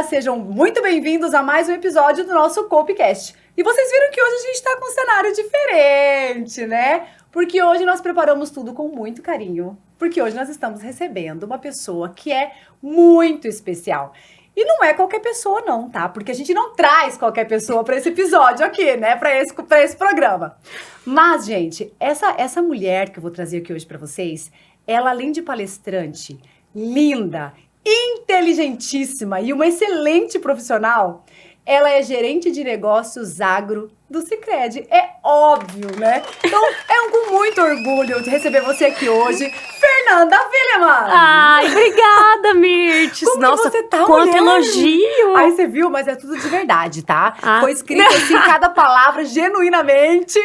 sejam muito bem-vindos a mais um episódio do nosso Copcast. E vocês viram que hoje a gente tá com um cenário diferente, né? Porque hoje nós preparamos tudo com muito carinho. Porque hoje nós estamos recebendo uma pessoa que é muito especial. E não é qualquer pessoa não, tá? Porque a gente não traz qualquer pessoa para esse episódio aqui, né? Para esse programa. Mas, gente, essa mulher que eu vou trazer aqui hoje para vocês, ela além de palestrante, linda, inteligentíssima e uma excelente profissional, ela é gerente de negócios agro do Sicredi. É óbvio, né? Então, é com muito orgulho de receber você aqui hoje, Fernanda Willemann. Ai, obrigada, Mirtes. Como Nossa, que você tá, quanto mulher? elogio. Aí você viu, mas é tudo de verdade, tá? Ah. Foi escrito assim, cada palavra, genuinamente.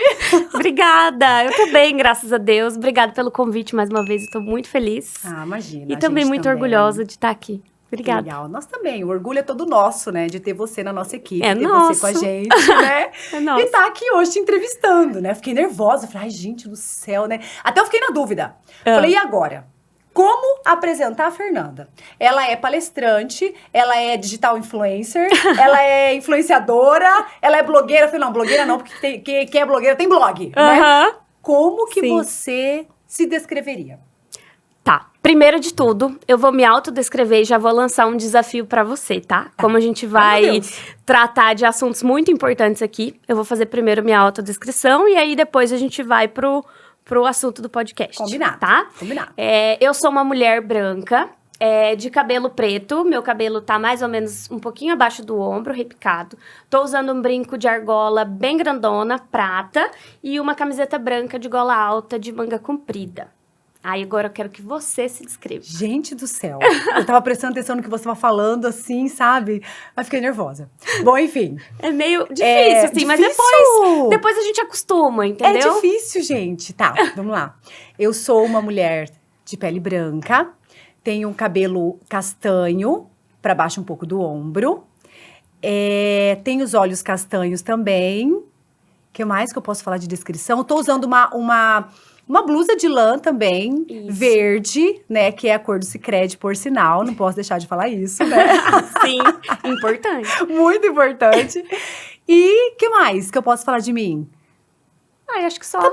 Obrigada. Eu tô bem, graças a Deus. Obrigada pelo convite mais uma vez. Estou muito feliz. Ah, imagina. E também muito orgulhosa de estar aqui. Obrigada. Legal. Nós também. O orgulho é todo nosso, né? De ter você na nossa equipe. É ter nosso. você com a gente, né? É nosso. E tá aqui hoje te entrevistando, né? Fiquei nervosa. Falei, ai, gente do céu, né? Até eu fiquei na dúvida. Falei, e agora? Como apresentar a Fernanda? Ela é palestrante, ela é digital influencer, ela é influenciadora, ela é blogueira. Eu falei, não, blogueira não, porque quem é blogueira tem blog, né? Como que Sim. você se descreveria? Tá. Primeiro de tudo, eu vou me autodescrever e já vou lançar um desafio pra você, tá? Como a gente vai tratar de assuntos muito importantes aqui, eu vou fazer primeiro minha autodescrição e aí depois a gente vai pro assunto do podcast. Combinado. Tá? Combinado. Eu sou uma mulher branca, de cabelo preto. Meu cabelo tá mais ou menos um pouquinho abaixo do ombro, repicado. Tô usando um brinco de argola bem grandona, prata, e uma camiseta branca de gola alta, de manga comprida. Aí agora eu quero que você se descreva. Gente do céu, eu tava prestando atenção no que você tava falando, assim, sabe? Mas fiquei nervosa. Bom, enfim. É meio difícil, assim, mas depois a gente acostuma, entendeu? É difícil, gente. Tá, vamos lá. Eu sou uma mulher de pele branca, tenho um cabelo castanho, pra baixo um pouco do ombro. Tenho os olhos castanhos também. O que mais que eu posso falar de descrição? Eu tô usando uma blusa de lã também, verde, né? Que é a cor do Sicredi, por sinal. Não posso deixar de falar isso, né? Sim, importante. Muito importante. E o que mais que eu posso falar de mim? Ai, acho que só. Tá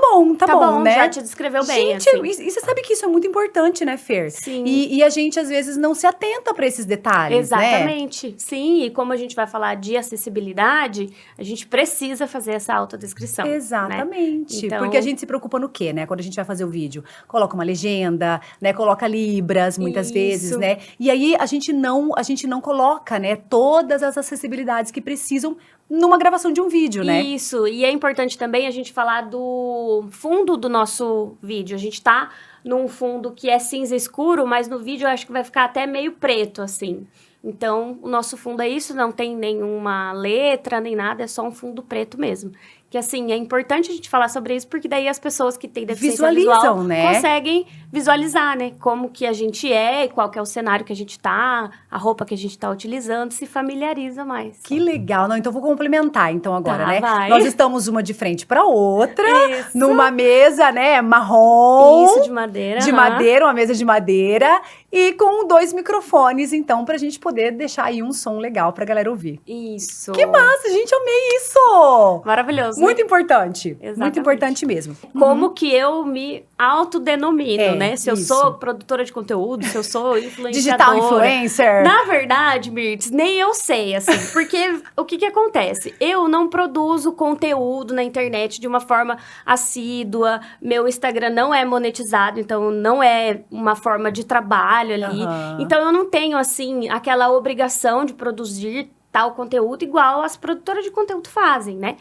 bom, né? Já te descreveu bem, Gente, assim. e você sabe que isso é muito importante, né, Fer? Sim. E a gente, às vezes, não se atenta pra esses detalhes, né? Exatamente. Sim, e como a gente vai falar de acessibilidade, a gente precisa fazer essa autodescrição. Exatamente. Né? Então... Porque a gente se preocupa no quê, né? Quando a gente vai fazer o vídeo. Coloca uma legenda, né? Coloca libras, muitas vezes, né? E aí, a gente não coloca, né? Todas as acessibilidades que precisam numa gravação de um vídeo, né? Isso, e é importante também a gente falar do fundo do nosso vídeo. A gente tá num fundo que é cinza escuro, mas no vídeo eu acho que vai ficar até meio preto, assim. Então, o nosso fundo é isso, não tem nenhuma letra, nem nada, é só um fundo preto mesmo. Que, assim, é importante a gente falar sobre isso, porque daí as pessoas que têm deficiência visual, né? Conseguem visualizar, né? Como que a gente é, e qual que é o cenário que a gente tá, a roupa que a gente tá utilizando, se familiariza mais. Que legal. Não, então, vou complementar, então, agora, né? Vai. Nós estamos uma de frente pra outra, Isso. numa mesa, né? Marrom. Isso, de madeira. De madeira, uma mesa de madeira. E com 2 microfones, então, pra gente poder deixar aí um som legal pra galera ouvir. Isso. Que massa, gente, amei isso! Maravilhoso. Muito importante. Exatamente. Muito importante mesmo. Como que eu me autodenomino, né? Se eu isso. sou produtora de conteúdo, se eu sou influenciadora. Digital influencer. Na verdade, Mirtes, nem eu sei, assim. Porque o que acontece? Eu não produzo conteúdo na internet de uma forma assídua. Meu Instagram não é monetizado, então não é uma forma de trabalho ali. Então eu não tenho, assim, aquela obrigação de produzir tal conteúdo igual as produtoras de conteúdo fazem, né?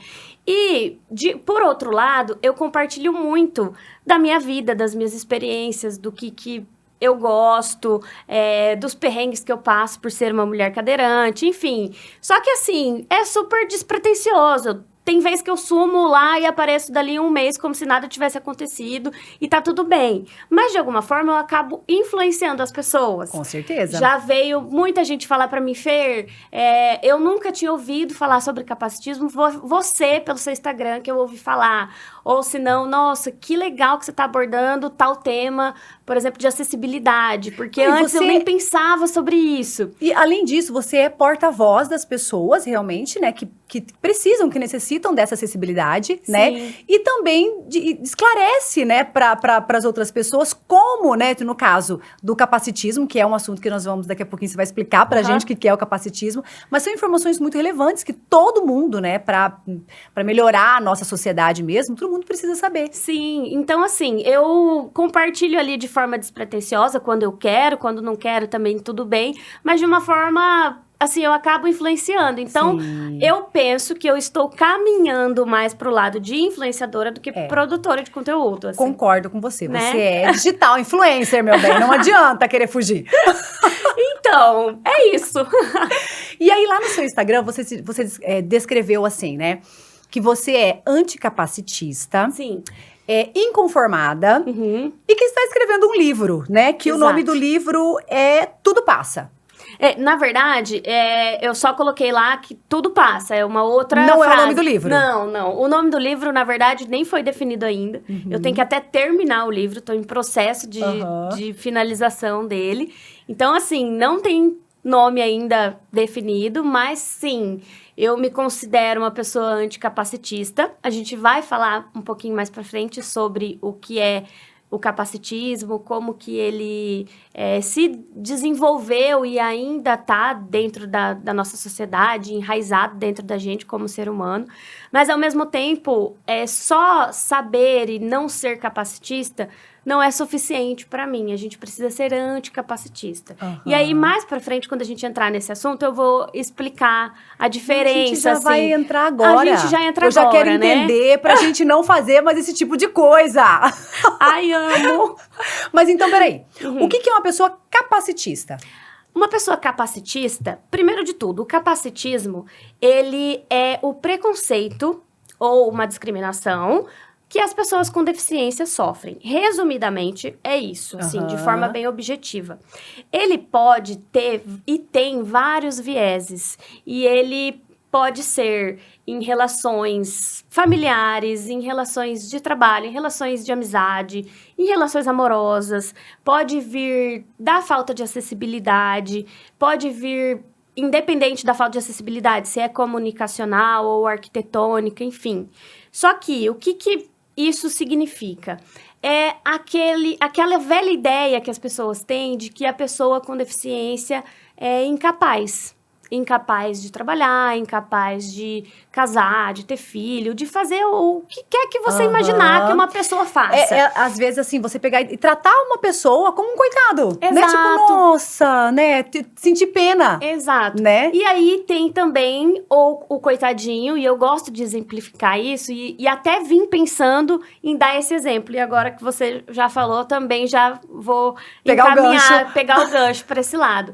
E, por outro lado, eu compartilho muito da minha vida, das minhas experiências, do que eu gosto, dos perrengues que eu passo por ser uma mulher cadeirante, enfim. Só que, assim, é super despretensioso. Tem vez que eu sumo lá e apareço dali um mês como se nada tivesse acontecido e tá tudo bem. Mas, de alguma forma, eu acabo influenciando as pessoas. Com certeza. Já veio muita gente falar pra mim, Fer, eu nunca tinha ouvido falar sobre capacitismo, você, pelo seu Instagram, que eu ouvi falar. Ou se não, nossa, que legal que você tá abordando tal tema por exemplo, de acessibilidade, porque E antes eu você- nem pensava sobre isso. E, além disso, você é porta-voz das pessoas, realmente, né? Que precisam, que necessitam dessa acessibilidade, né? Sim. E também esclarece, né, para as outras pessoas como, né, no caso do capacitismo, que é um assunto que nós vamos, daqui a pouquinho você vai explicar pra gente o que é o capacitismo, mas são informações muito relevantes que todo mundo, né, para melhorar a nossa sociedade mesmo, todo mundo precisa saber. Sim, então assim, eu compartilho ali de forma despretensiosa, quando eu quero, quando não quero também tudo bem, mas de uma forma, assim, eu acabo influenciando. Então, Sim. eu penso que eu estou caminhando mais pro lado de influenciadora do que produtora de conteúdo, assim. Concordo com você. Né? Você é digital influencer, meu bem. Não adianta querer fugir. Então, é isso. E aí, lá no seu Instagram, você descreveu assim, né? Que você é anticapacitista, Sim. é inconformada Uhum. e que está escrevendo um livro, né? Que o nome Exato. do livro é Tudo Passa. Na verdade, eu só coloquei lá que tudo passa, é uma outra Não é o frase. nome do livro? Não. O nome do livro, na verdade, nem foi definido ainda. Eu tenho que até terminar o livro, estou em processo de finalização dele. Então, assim, não tem nome ainda definido, mas sim, eu me considero uma pessoa anticapacitista. A gente vai falar um pouquinho mais pra frente sobre o que é o capacitismo, como que ele se desenvolveu e ainda está dentro da nossa sociedade, enraizado dentro da gente como ser humano. Mas, ao mesmo tempo, só saber e não ser capacitista não é suficiente para mim. A gente precisa ser anticapacitista. E aí, mais para frente, quando a gente entrar nesse assunto, eu vou explicar a diferença. A gente já assim. vai entrar agora. A gente já entra Eu já agora, quero né? entender pra gente não fazer mais esse tipo de coisa. Ai, amo! Mas então, peraí. O que é uma pessoa capacitista? Uma pessoa capacitista, primeiro de tudo, o capacitismo, ele é o preconceito ou uma discriminação que as pessoas com deficiência sofrem. Resumidamente, é isso, assim, de forma bem objetiva. Ele pode ter e tem vários vieses, e ele pode ser em relações familiares, em relações de trabalho, em relações de amizade, em relações amorosas, pode vir da falta de acessibilidade, pode vir independente da falta de acessibilidade, se é comunicacional ou arquitetônica, enfim. Só que o que isso significa? É aquela velha ideia que as pessoas têm de que a pessoa com deficiência é incapaz de trabalhar, incapaz de casar, de ter filho, de fazer o que quer que você imaginar que uma pessoa faça. Às vezes, assim, você pegar e tratar uma pessoa como um coitado. Né? Exato. Tipo, nossa, né? Sentir pena. Exato. Né? E aí tem também o coitadinho, e eu gosto de exemplificar isso, e até vim pensando em dar esse exemplo. E agora que você já falou, também já vou pegar o gancho para esse lado.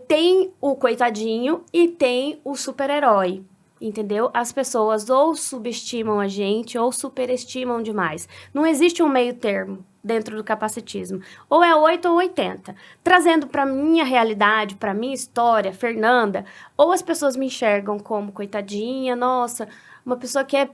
Tem o coitadinho e tem o super-herói. Entendeu? As pessoas ou subestimam a gente ou superestimam demais. Não existe um meio termo dentro do capacitismo. Ou é 8 ou 80. Trazendo para minha realidade, para minha história, Fernanda, ou as pessoas me enxergam como coitadinha, nossa, uma pessoa que é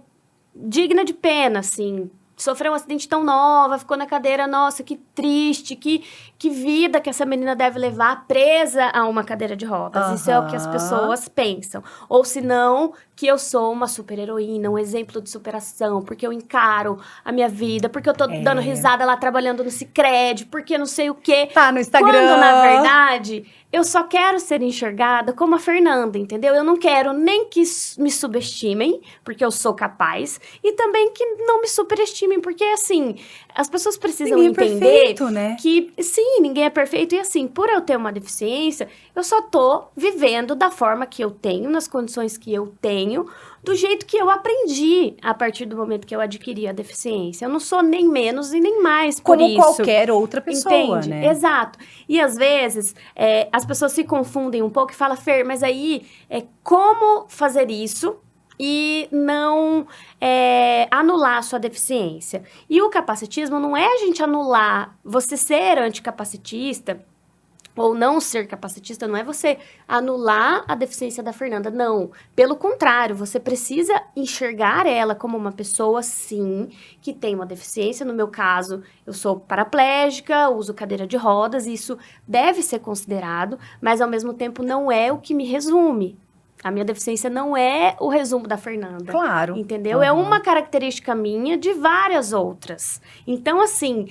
digna de pena, assim, sofreu um acidente tão nova, ficou na cadeira, nossa, que triste, que vida que essa menina deve levar presa a uma cadeira de rodas. Isso é o que as pessoas pensam. Ou se não, que eu sou uma super-heroína, um exemplo de superação, porque eu encaro a minha vida, porque eu tô dando risada lá trabalhando no Sicredi, porque não sei o quê. Tá no Instagram. Quando, na verdade, eu só quero ser enxergada como a Fernanda, entendeu? Eu não quero nem que me subestimem, porque eu sou capaz, e também que não me superestimem, porque, assim, as pessoas precisam entender perfeito, né? que, sim, ninguém é perfeito, e assim, por eu ter uma deficiência, eu só tô vivendo da forma que eu tenho, nas condições que eu tenho, do jeito que eu aprendi a partir do momento que eu adquiri a deficiência. Eu não sou nem menos e nem mais por isso. Como qualquer outra pessoa, entende? né? Exato. E às vezes, as pessoas se confundem um pouco e falam, Fer, mas aí, como fazer isso e não anular a sua deficiência? E o capacitismo não é a gente anular, você ser anticapacitista, ou não ser capacitista não é você anular a deficiência da Fernanda, não. Pelo contrário, você precisa enxergar ela como uma pessoa, sim, que tem uma deficiência. No meu caso, eu sou paraplégica, uso cadeira de rodas, e isso deve ser considerado, mas ao mesmo tempo não é o que me resume. A minha deficiência não é o resumo da Fernanda. Claro. Entendeu? É uma característica minha de várias outras. Então, assim,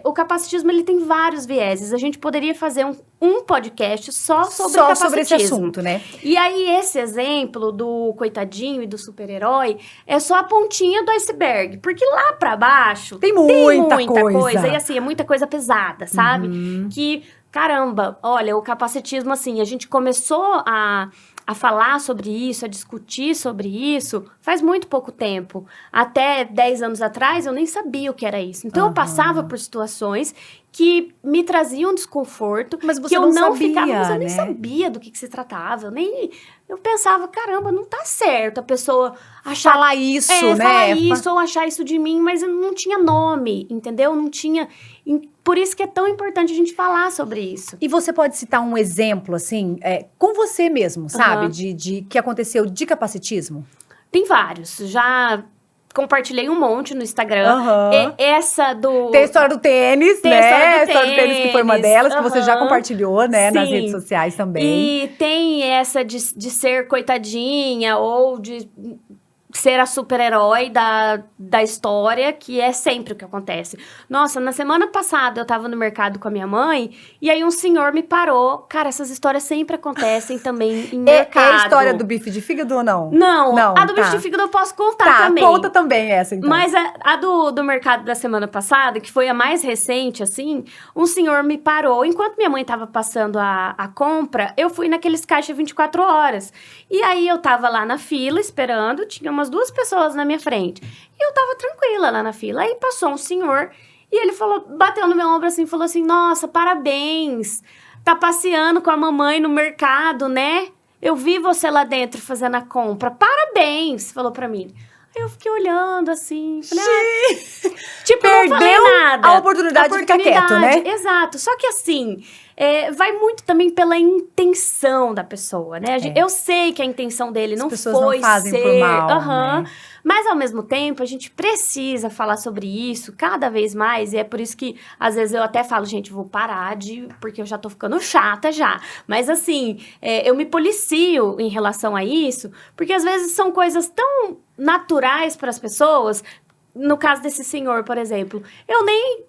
o capacitismo, ele tem vários vieses. A gente poderia fazer um podcast só sobre Só capacitismo. sobre esse assunto, né? E aí, esse exemplo do coitadinho e do super-herói é só a pontinha do iceberg. Porque lá pra baixo Tem muita coisa. E assim, é muita coisa pesada, sabe? Uhum. Que, caramba, olha, o capacitismo, assim, a gente começou a falar sobre isso, a discutir sobre isso, faz muito pouco tempo. Até 10 anos atrás, eu nem sabia o que era isso. Então, eu passava por situações que me traziam desconforto, Mas você que eu não não sabia, ficava, mas eu nem né? sabia do que se tratava. Eu pensava, caramba, não tá certo a pessoa achar... Falar isso, né? falar isso ou achar isso de mim, mas não tinha nome, entendeu? Não tinha... Por isso que é tão importante a gente falar sobre isso. E você pode citar um exemplo, assim, com você mesmo, sabe? Aham. De que aconteceu de capacitismo? Tem vários. Já compartilhei um monte no Instagram. Aham. Essa do... Tem a história do tênis, Tem né? a história do tênis, que foi uma delas, que você já aham. compartilhou, né? Nas Sim. redes sociais também. E tem essa de ser coitadinha ou de ser a super-herói da história, que é sempre o que acontece. Nossa, na semana passada eu tava no mercado com a minha mãe, e aí um senhor me parou. Cara, essas histórias sempre acontecem também em mercado. É a história do bife de fígado ou não? Não, a do tá. bife de fígado eu posso contar Tá, também. conta também essa, então. Mas a do mercado da semana passada, que foi a mais recente, assim, um senhor me parou. Enquanto minha mãe tava passando a compra, eu fui naqueles caixas 24 horas. E aí, eu tava lá na fila, esperando, tinha umas 2 pessoas na minha frente. E eu tava tranquila lá na fila. Aí, passou um senhor e ele falou, bateu no meu ombro assim, falou assim, nossa, parabéns, tá passeando com a mamãe no mercado, né? Eu vi você lá dentro fazendo a compra, parabéns, falou pra mim. Aí eu fiquei olhando assim, falei, tipo, não falei nada. a oportunidade de ficar quieto, né? Exato, só que assim, vai muito também pela intenção da pessoa, né? Eu sei que a intenção dele não pessoas foi não fazem ser... por mal, Aham. né? Mas, ao mesmo tempo, a gente precisa falar sobre isso cada vez mais. E é por isso que, às vezes, eu até falo, gente, vou parar porque eu já tô ficando chata já. Mas, assim, eu me policio em relação a isso, porque, às vezes, são coisas tão naturais para as pessoas. No caso desse senhor, por exemplo, eu nem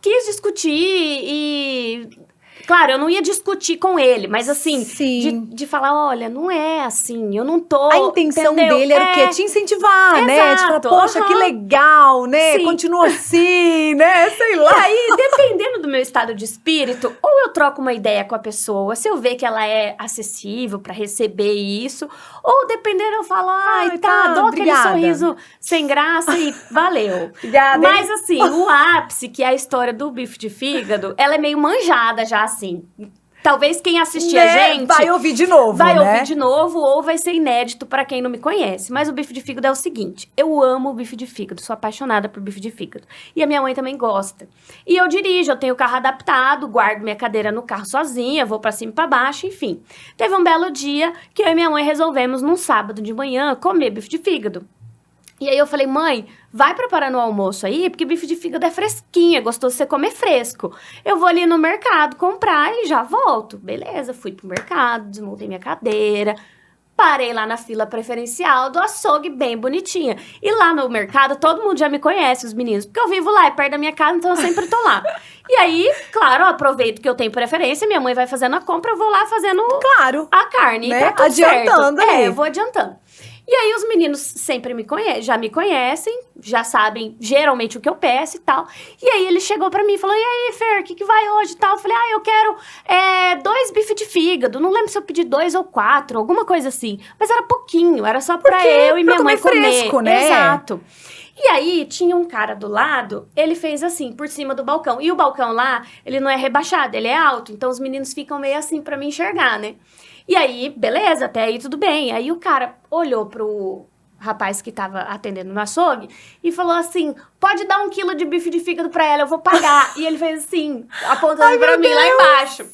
quis discutir e... Claro, eu não ia discutir com ele, mas assim, Sim. de falar, olha, não é assim, eu não tô... A intenção entendeu? dele era o quê? Te incentivar, né? De falar, Exato, poxa, que legal, né? Sim. Continua assim, né? Sei lá. E aí, dependendo do meu estado de espírito, ou eu troco uma ideia com a pessoa, se eu ver que ela é acessível pra receber isso, ou dependendo eu falo, ai, tá, dou obrigada. aquele sorriso sem graça e valeu. Obrigada, Mas assim, o ápice, que é a história do bife de fígado, ela é meio manjada já, assim. Talvez quem assistir a gente... Vai ouvir de novo, Vai né? ouvir de novo ou vai ser inédito pra quem não me conhece. Mas o bife de fígado é o seguinte, eu amo o bife de fígado, sou apaixonada por bife de fígado. E a minha mãe também gosta. E eu dirijo, eu tenho o carro adaptado, guardo minha cadeira no carro sozinha, vou pra cima e pra baixo, enfim. Teve um belo dia que eu e minha mãe resolvemos, num sábado de manhã, comer bife de fígado. E aí eu falei, mãe, vai preparando o almoço aí, porque bife de fígado é fresquinho, é gostoso você comer fresco. Eu vou ali no mercado comprar e já volto. Beleza, fui pro mercado, desmontei minha cadeira, parei lá na fila preferencial do açougue bem bonitinha. E lá no mercado, todo mundo já me conhece, os meninos, porque eu vivo lá, é perto da minha casa, então eu sempre tô lá. E aí, claro, eu aproveito que eu tenho preferência, minha mãe vai fazendo a compra, eu vou lá fazendo Claro. a carne, Né? e tá tudo Adiantando certo. ali. Eu vou adiantando. E aí, os meninos sempre já me conhecem, já sabem geralmente o que eu peço e tal. E aí, ele chegou pra mim e falou, e aí, Fer, o que vai hoje e tal? Eu falei, eu quero 2 bifes de fígado. Não lembro se eu pedi 2 ou 4, alguma coisa assim. Mas era pouquinho, era só pra eu e minha mãe comer. Fresco, né? Exato. E aí, tinha um cara do lado, ele fez assim, por cima do balcão. E o balcão lá, ele não é rebaixado, ele é alto. Então, os meninos ficam meio assim pra me enxergar, né? E aí, beleza, até aí tudo bem. Aí o cara olhou rapaz que tava atendendo no açougue e falou assim, pode dar 1 quilo de bife de fígado pra ela, eu vou pagar. E ele fez assim, apontando pra mim lá embaixo.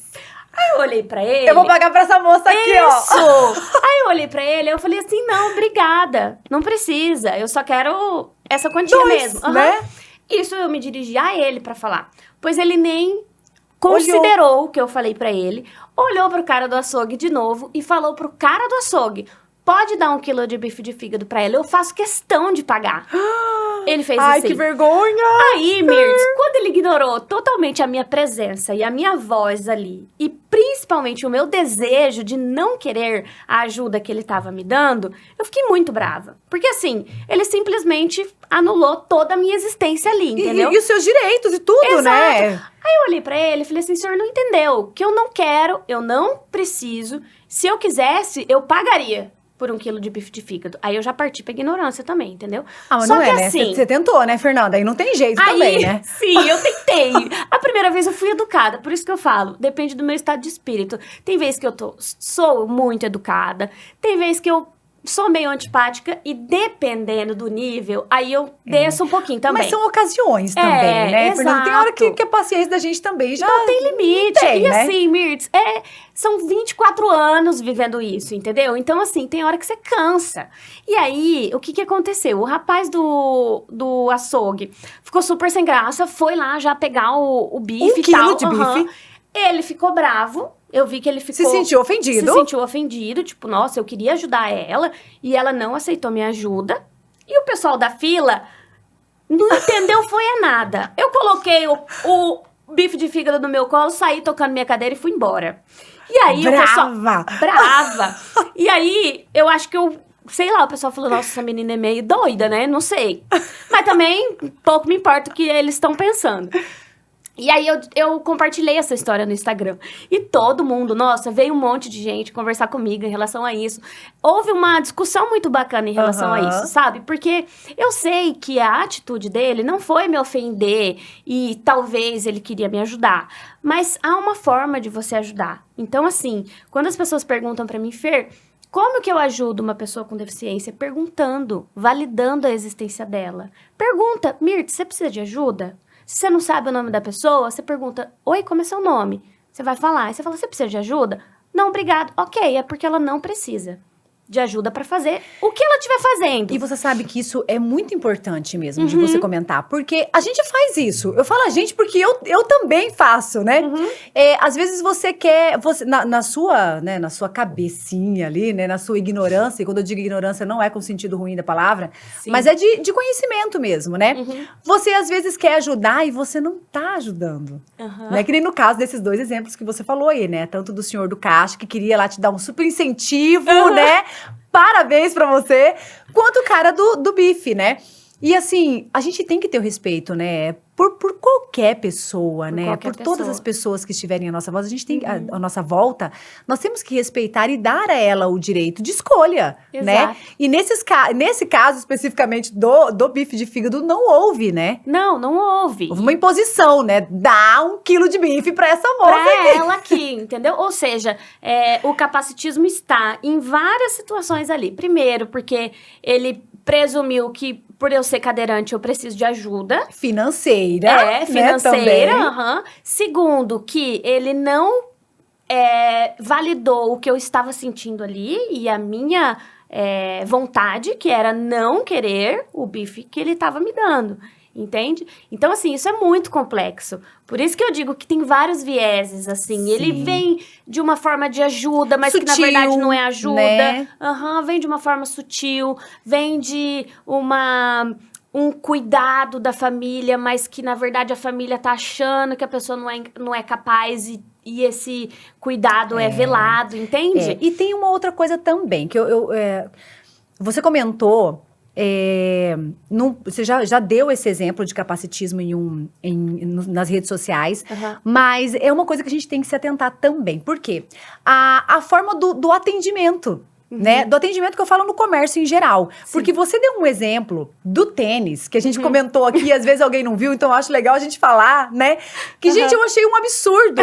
Aí eu olhei pra ele... Eu vou pagar pra essa moça aqui, ó. Isso! Aí eu olhei pra ele, eu falei assim, não, obrigada, não precisa, eu só quero essa quantia mesmo. Né? Isso eu me dirigi a ele pra falar, pois ele nem considerou o que eu falei pra ele, olhou pro cara do açougue de novo e falou pro cara do açougue, pode dar 1 quilo de bife de fígado pra ela, eu faço questão de pagar. Ele fez Ai, assim. que vergonha! Aí, Mirtz, quando ele ignorou totalmente a minha presença e a minha voz ali, e principalmente o meu desejo de não querer a ajuda que ele tava me dando, eu fiquei muito brava. Porque assim, ele simplesmente anulou toda a minha existência ali, entendeu? E os seus direitos e tudo, Exato. né? Aí eu olhei pra ele e falei assim, o senhor não entendeu, que eu não quero, eu não preciso, se eu quisesse, eu pagaria por 1 quilo de bife de fígado. Aí eu já parti pra ignorância também, entendeu? Ah, mas Só não que é, né? assim... Você tentou, né, Fernanda? Aí não tem jeito Aí, também, né? sim, eu tentei. A primeira vez eu fui educada, por isso que eu falo, depende do meu estado de espírito. Tem vezes que eu sou muito educada, tem vezes que eu sou meio antipática e dependendo do nível, aí eu desço um pouquinho também. Mas são ocasiões também, né, Fernanda? Tem hora exato. que a paciência da gente também já... Não tem limite. tem, e né? assim, Mirtz, são 24 anos vivendo isso, entendeu? Então, assim, tem hora que você cansa. E aí, o que aconteceu? O rapaz do açougue ficou super sem graça, foi lá já pegar o bife 1 e tal. quilo de bife. Ele ficou bravo. Eu vi que ele ficou... Se sentiu ofendido. Se sentiu ofendido. Tipo, nossa, eu queria ajudar ela. E ela não aceitou minha ajuda. E o pessoal da fila não entendeu foi a nada. Eu coloquei o bife de fígado no meu colo, saí tocando minha cadeira e fui embora. E aí o pessoal... Brava! E aí, eu acho que sei lá, o pessoal falou, nossa, essa menina é meio doida, né? Não sei. Mas também, pouco me importa o que eles estão pensando. E aí, eu compartilhei essa história no Instagram. E todo mundo, nossa, veio um monte de gente conversar comigo em relação a isso. Houve uma discussão muito bacana em relação a isso, sabe? Porque eu sei que a atitude dele não foi me ofender e talvez ele queria me ajudar. Mas há uma forma de você ajudar. Então, assim, quando as pessoas perguntam pra mim, Fer, como que eu ajudo uma pessoa com deficiência? Perguntando, validando a existência dela. Pergunta, Mirtz, você precisa de ajuda? Se você não sabe o nome da pessoa, você pergunta, oi, como é seu nome? Você vai falar, aí você fala, você precisa de ajuda? Não, obrigado. Ok, é porque ela não precisa de ajuda pra fazer o que ela estiver fazendo. E você sabe que isso é muito importante mesmo, de você comentar. Porque a gente faz isso. Eu falo a gente porque eu também faço, né? Às vezes você quer... na sua cabecinha ali, né? Na sua ignorância. E quando eu digo ignorância, não é com o sentido ruim da palavra. Sim. Mas é de conhecimento mesmo, né? Você, às vezes, quer ajudar e você não tá ajudando. Né? Que nem no caso desses 2 exemplos que você falou aí, né? Tanto do senhor do caixa, que queria lá te dar um super incentivo, né? Parabéns pra você, quanto o cara do bife, né? E assim, a gente tem que ter o respeito, né? Por qualquer pessoa, né? Qualquer por todas pessoa. as pessoas que estiverem à nossa volta, a gente tem a nossa volta, nós temos que respeitar e dar a ela o direito de escolha, né? Exato. E nesse caso especificamente do bife de fígado, não houve, né? Não houve. Houve uma imposição, né? Dá 1 quilo de bife pra essa moça Pra aqui. ela aqui, entendeu? Ou seja, o capacitismo está em várias situações ali. Primeiro, porque ele presumiu que por eu ser cadeirante eu preciso de ajuda. Financeira. Financeira. Né, aham. Segundo, que ele não validou o que eu estava sentindo ali e a minha vontade, que era não querer o bife que ele estava me dando. Entende? Então, assim, isso é muito complexo. Por isso que eu digo que tem vários vieses, assim. Sim. Ele vem de uma forma de ajuda, mas Sutil, que na verdade não é ajuda. né? Vem de uma forma sutil, vem de um cuidado da família, mas que na verdade a família tá achando que a pessoa não é capaz e esse cuidado é velado, entende? E tem uma outra coisa também, que você comentou... você já deu esse exemplo de capacitismo nas redes sociais, mas é uma coisa que a gente tem que se atentar também. Por quê? A forma do atendimento, né? Do atendimento que eu falo no comércio em geral. Sim. Porque você deu um exemplo do tênis, que a gente comentou aqui, às vezes alguém não viu, então eu acho legal a gente falar, né? Que, gente, eu achei um absurdo.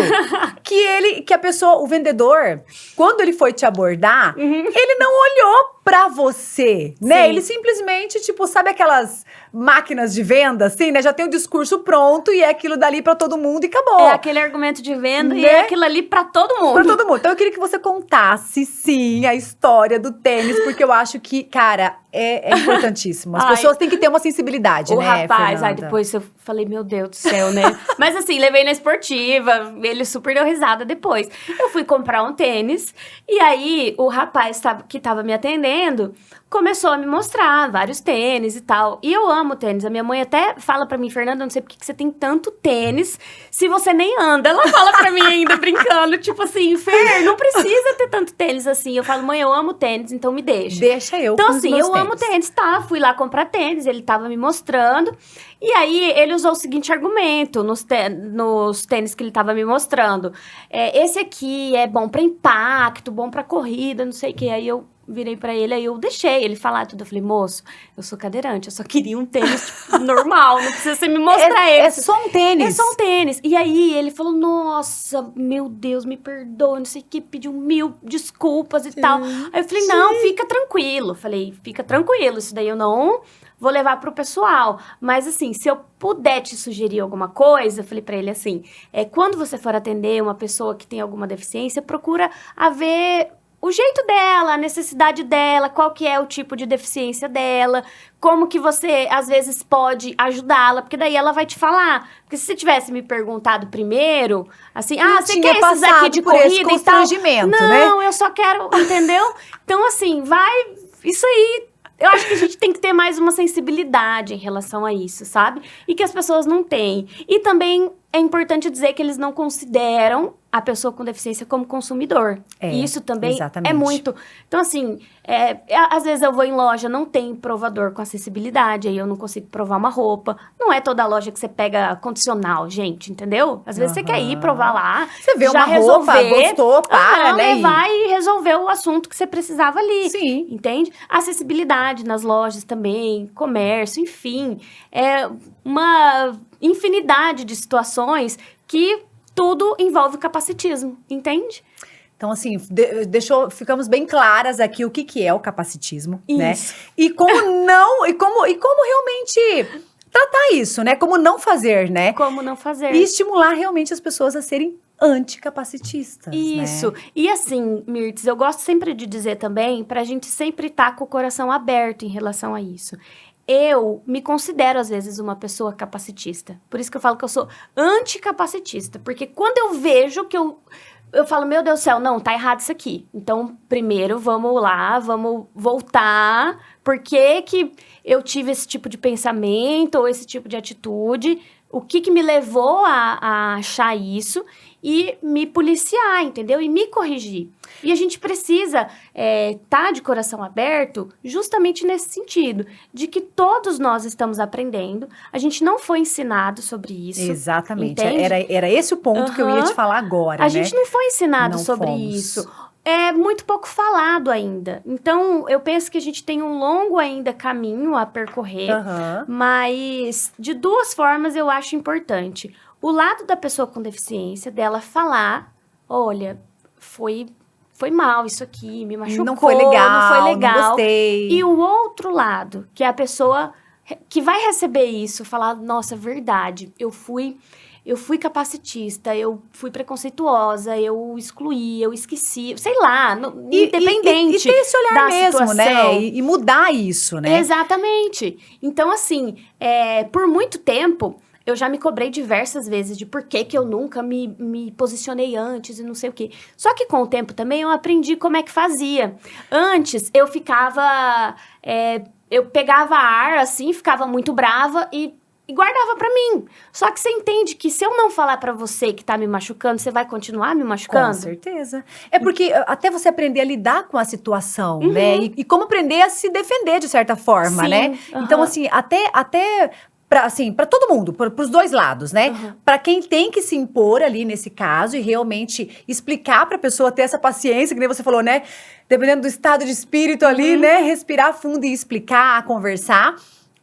que a pessoa, o vendedor, quando ele foi te abordar, ele não olhou pra você, né? Sim. Ele simplesmente, tipo, sabe aquelas máquinas de venda, assim, né? Já tem o discurso pronto e é aquilo dali pra todo mundo e acabou. É aquele argumento de venda e Né? é aquilo ali pra todo mundo. Pra todo mundo. Então eu queria que você contasse, sim, a história do tênis, porque eu acho que, cara, é importantíssimo. As Ai. pessoas têm que ter uma sensibilidade, O né, rapaz, Fernanda? depois eu falei, meu Deus do céu, né? Mas assim, levei na esportiva, ele super deu risada depois. Eu fui comprar um tênis, e aí o rapaz que tava me atendendo começou a me mostrar vários tênis e tal. E eu amo tênis. A minha mãe até fala pra mim, Fernanda, eu não sei por que você tem tanto tênis se você nem anda. Ela fala pra mim ainda, brincando, tipo assim, Fer, não precisa ter tanto tênis assim. Eu falo, mãe, eu amo tênis, então me deixa. Deixa eu Então, com os assim, meus eu amo tênis, tá? Fui lá comprar tênis, ele tava me mostrando. E aí, ele usou o seguinte argumento nos tênis que ele tava me mostrando. Esse aqui é bom pra impacto, bom pra corrida, não sei o quê. Aí eu virei pra ele, aí eu deixei ele falar tudo. Eu falei, moço, eu sou cadeirante, eu só queria um tênis tipo, normal, não precisa você me mostrar É esse. só um tênis. É só um tênis. E aí, ele falou, nossa, meu Deus, me perdoa, não sei o que, pediu 1000 desculpas e tal. Aí eu falei, não, fica tranquilo. Falei, fica tranquilo, isso daí eu não vou levar pro pessoal. Mas assim, se eu puder te sugerir alguma coisa, eu falei pra ele assim, quando você for atender uma pessoa que tem alguma deficiência, procura ver o jeito dela, a necessidade dela, qual que é o tipo de deficiência dela, como que você, às vezes, pode ajudá-la, porque daí ela vai te falar. Porque se você tivesse me perguntado primeiro, assim, você quer esses aqui de corrida e tal? Constrangimento, Não, né? eu só quero, entendeu? Então, assim, isso aí. Eu acho que a gente tem que ter mais uma sensibilidade em relação a isso, sabe? E que as pessoas não têm. E também é importante dizer que eles não consideram a pessoa com deficiência como consumidor. E isso também exatamente. é muito... Então, assim, às vezes eu vou em loja, não tem provador com acessibilidade, aí eu não consigo provar uma roupa. Não é toda loja que você pega condicional, gente, entendeu? Às vezes você quer ir provar lá, Você vê já uma roupa, resolver, gostou, para, né? levar e resolver o assunto que você precisava ali. Sim. Entende? Acessibilidade nas lojas também, comércio, enfim. É uma infinidade de situações que tudo envolve capacitismo, entende? Então, assim, ficamos bem claras aqui o que é o capacitismo, né? Isso. E como não, e como realmente tratar isso, né? Como não fazer, né? Como não fazer. E estimular realmente as pessoas a serem anticapacitistas, Isso. né? E assim, Mirtz, eu gosto sempre de dizer também, pra gente sempre estar com o coração aberto em relação a isso. Eu me considero, às vezes, uma pessoa capacitista. Por isso que eu falo que eu sou anticapacitista. Porque quando eu vejo que eu falo, meu Deus do céu, não, tá errado isso aqui. Então, primeiro, vamos lá, vamos voltar. Por que que eu tive esse tipo de pensamento ou esse tipo de atitude? O que me levou a achar isso? E me policiar, entendeu? E me corrigir. E a gente precisa tá de coração aberto justamente nesse sentido, de que todos nós estamos aprendendo, a gente não foi ensinado sobre isso. Exatamente. Entende? Era esse o ponto que eu ia te falar agora, A né? gente não foi ensinado Não sobre fomos. isso. É muito pouco falado ainda. Então, eu penso que a gente tem um longo ainda caminho a percorrer, Aham. mas de duas formas eu acho importante. O lado da pessoa com deficiência, dela falar, olha, foi mal isso aqui, me machucou, Não foi legal, não foi legal. não gostei. E o outro lado, que é a pessoa que vai receber isso, falar, nossa, verdade, eu fui capacitista, eu fui preconceituosa, eu excluí, eu esqueci, sei lá, independente e ter esse olhar da mesmo, situação. né? E mudar isso, né? Exatamente. Então, assim, por muito tempo, eu já me cobrei diversas vezes de por que eu nunca me posicionei antes e não sei o quê. Só que com o tempo também eu aprendi como é que fazia. Antes, eu ficava... eu pegava ar, assim, ficava muito brava e guardava pra mim. Só que você entende que se eu não falar pra você que tá me machucando, você vai continuar me machucando? Com certeza. É porque até você aprender a lidar com a situação, né? E como aprender a se defender de certa forma, Sim, né? aham. Então, assim, até para todo mundo, para os dois lados, né? Para quem tem que se impor ali nesse caso e realmente explicar para a pessoa ter essa paciência, que nem você falou, né? Dependendo do estado de espírito ali, né? Respirar fundo e explicar, conversar.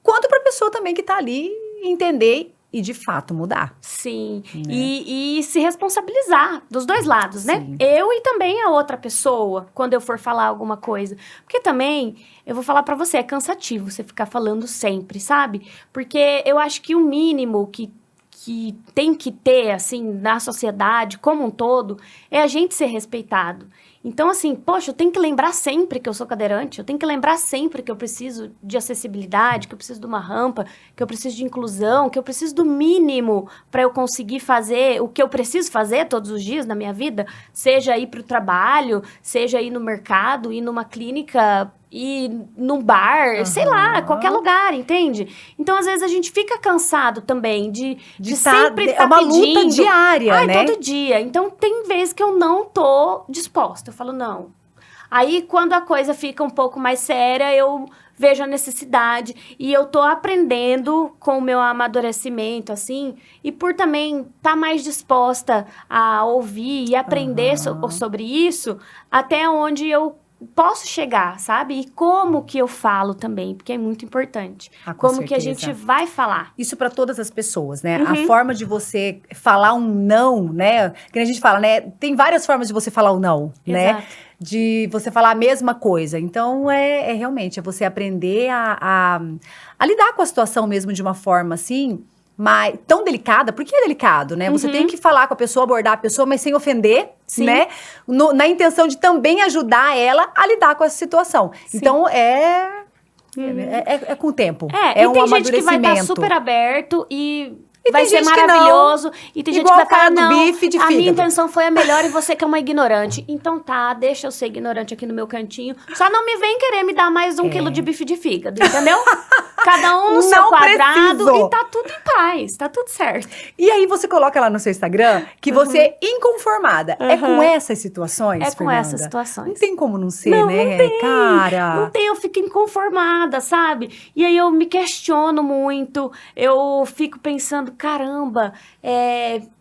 Quanto para a pessoa também que tá ali entender e, de fato, mudar. Sim, Né? e se responsabilizar dos dois lados, né? Sim. Eu e também a outra pessoa, quando eu for falar alguma coisa. Porque também, eu vou falar pra você, é cansativo você ficar falando sempre, sabe? Porque eu acho que o mínimo que tem que ter, assim, na sociedade como um todo, é a gente ser respeitado. Então, assim, poxa, eu tenho que lembrar sempre que eu sou cadeirante, eu tenho que lembrar sempre que eu preciso de acessibilidade, que eu preciso de uma rampa, que eu preciso de inclusão, que eu preciso do mínimo para eu conseguir fazer o que eu preciso fazer todos os dias na minha vida, seja ir para o trabalho, seja ir no mercado, ir numa clínica, ir num bar, sei lá, qualquer lugar, entende? Então, às vezes, a gente fica cansado também de sempre estar uma pedindo. luta diária, né? Todo dia. Então, tem vezes que eu não tô disposta. Eu falo, não. Aí, quando a coisa fica um pouco mais séria, eu vejo a necessidade. E eu tô aprendendo com o meu amadurecimento, assim. E por também estar mais disposta a ouvir e aprender sobre isso, até onde eu posso chegar, sabe? E como que eu falo também, porque é muito importante. Como que a gente vai falar. Isso para todas as pessoas, né? A forma de você falar um não, né? Que a gente fala, né? Tem várias formas de você falar o não, né? De você falar a mesma coisa. Então, realmente, é você aprender a lidar com a situação mesmo de uma forma assim, mas tão delicada, porque é delicado, né? Você tem que falar com a pessoa, abordar a pessoa, mas sem ofender, né? Na intenção de também ajudar ela a lidar com essa situação. Sim. Então, é com o tempo. E tem gente que vai estar super aberto e vai ser maravilhoso. E tem gente que vai falar, não, a minha intenção foi a melhor e você que é uma ignorante. Então tá, deixa eu ser ignorante aqui no meu cantinho. Só não me vem querer me dar mais 1 quilo de bife de fígado, entendeu? Cada um no seu quadrado e tá tudo em paz, tá tudo certo. E aí você coloca lá no seu Instagram que você é inconformada. É com essas situações, É com Fernanda? essas situações. Não tem como não ser, não, né? Não tem, cara. Não tem, eu fico inconformada, sabe? E aí eu me questiono muito, eu fico pensando, caramba,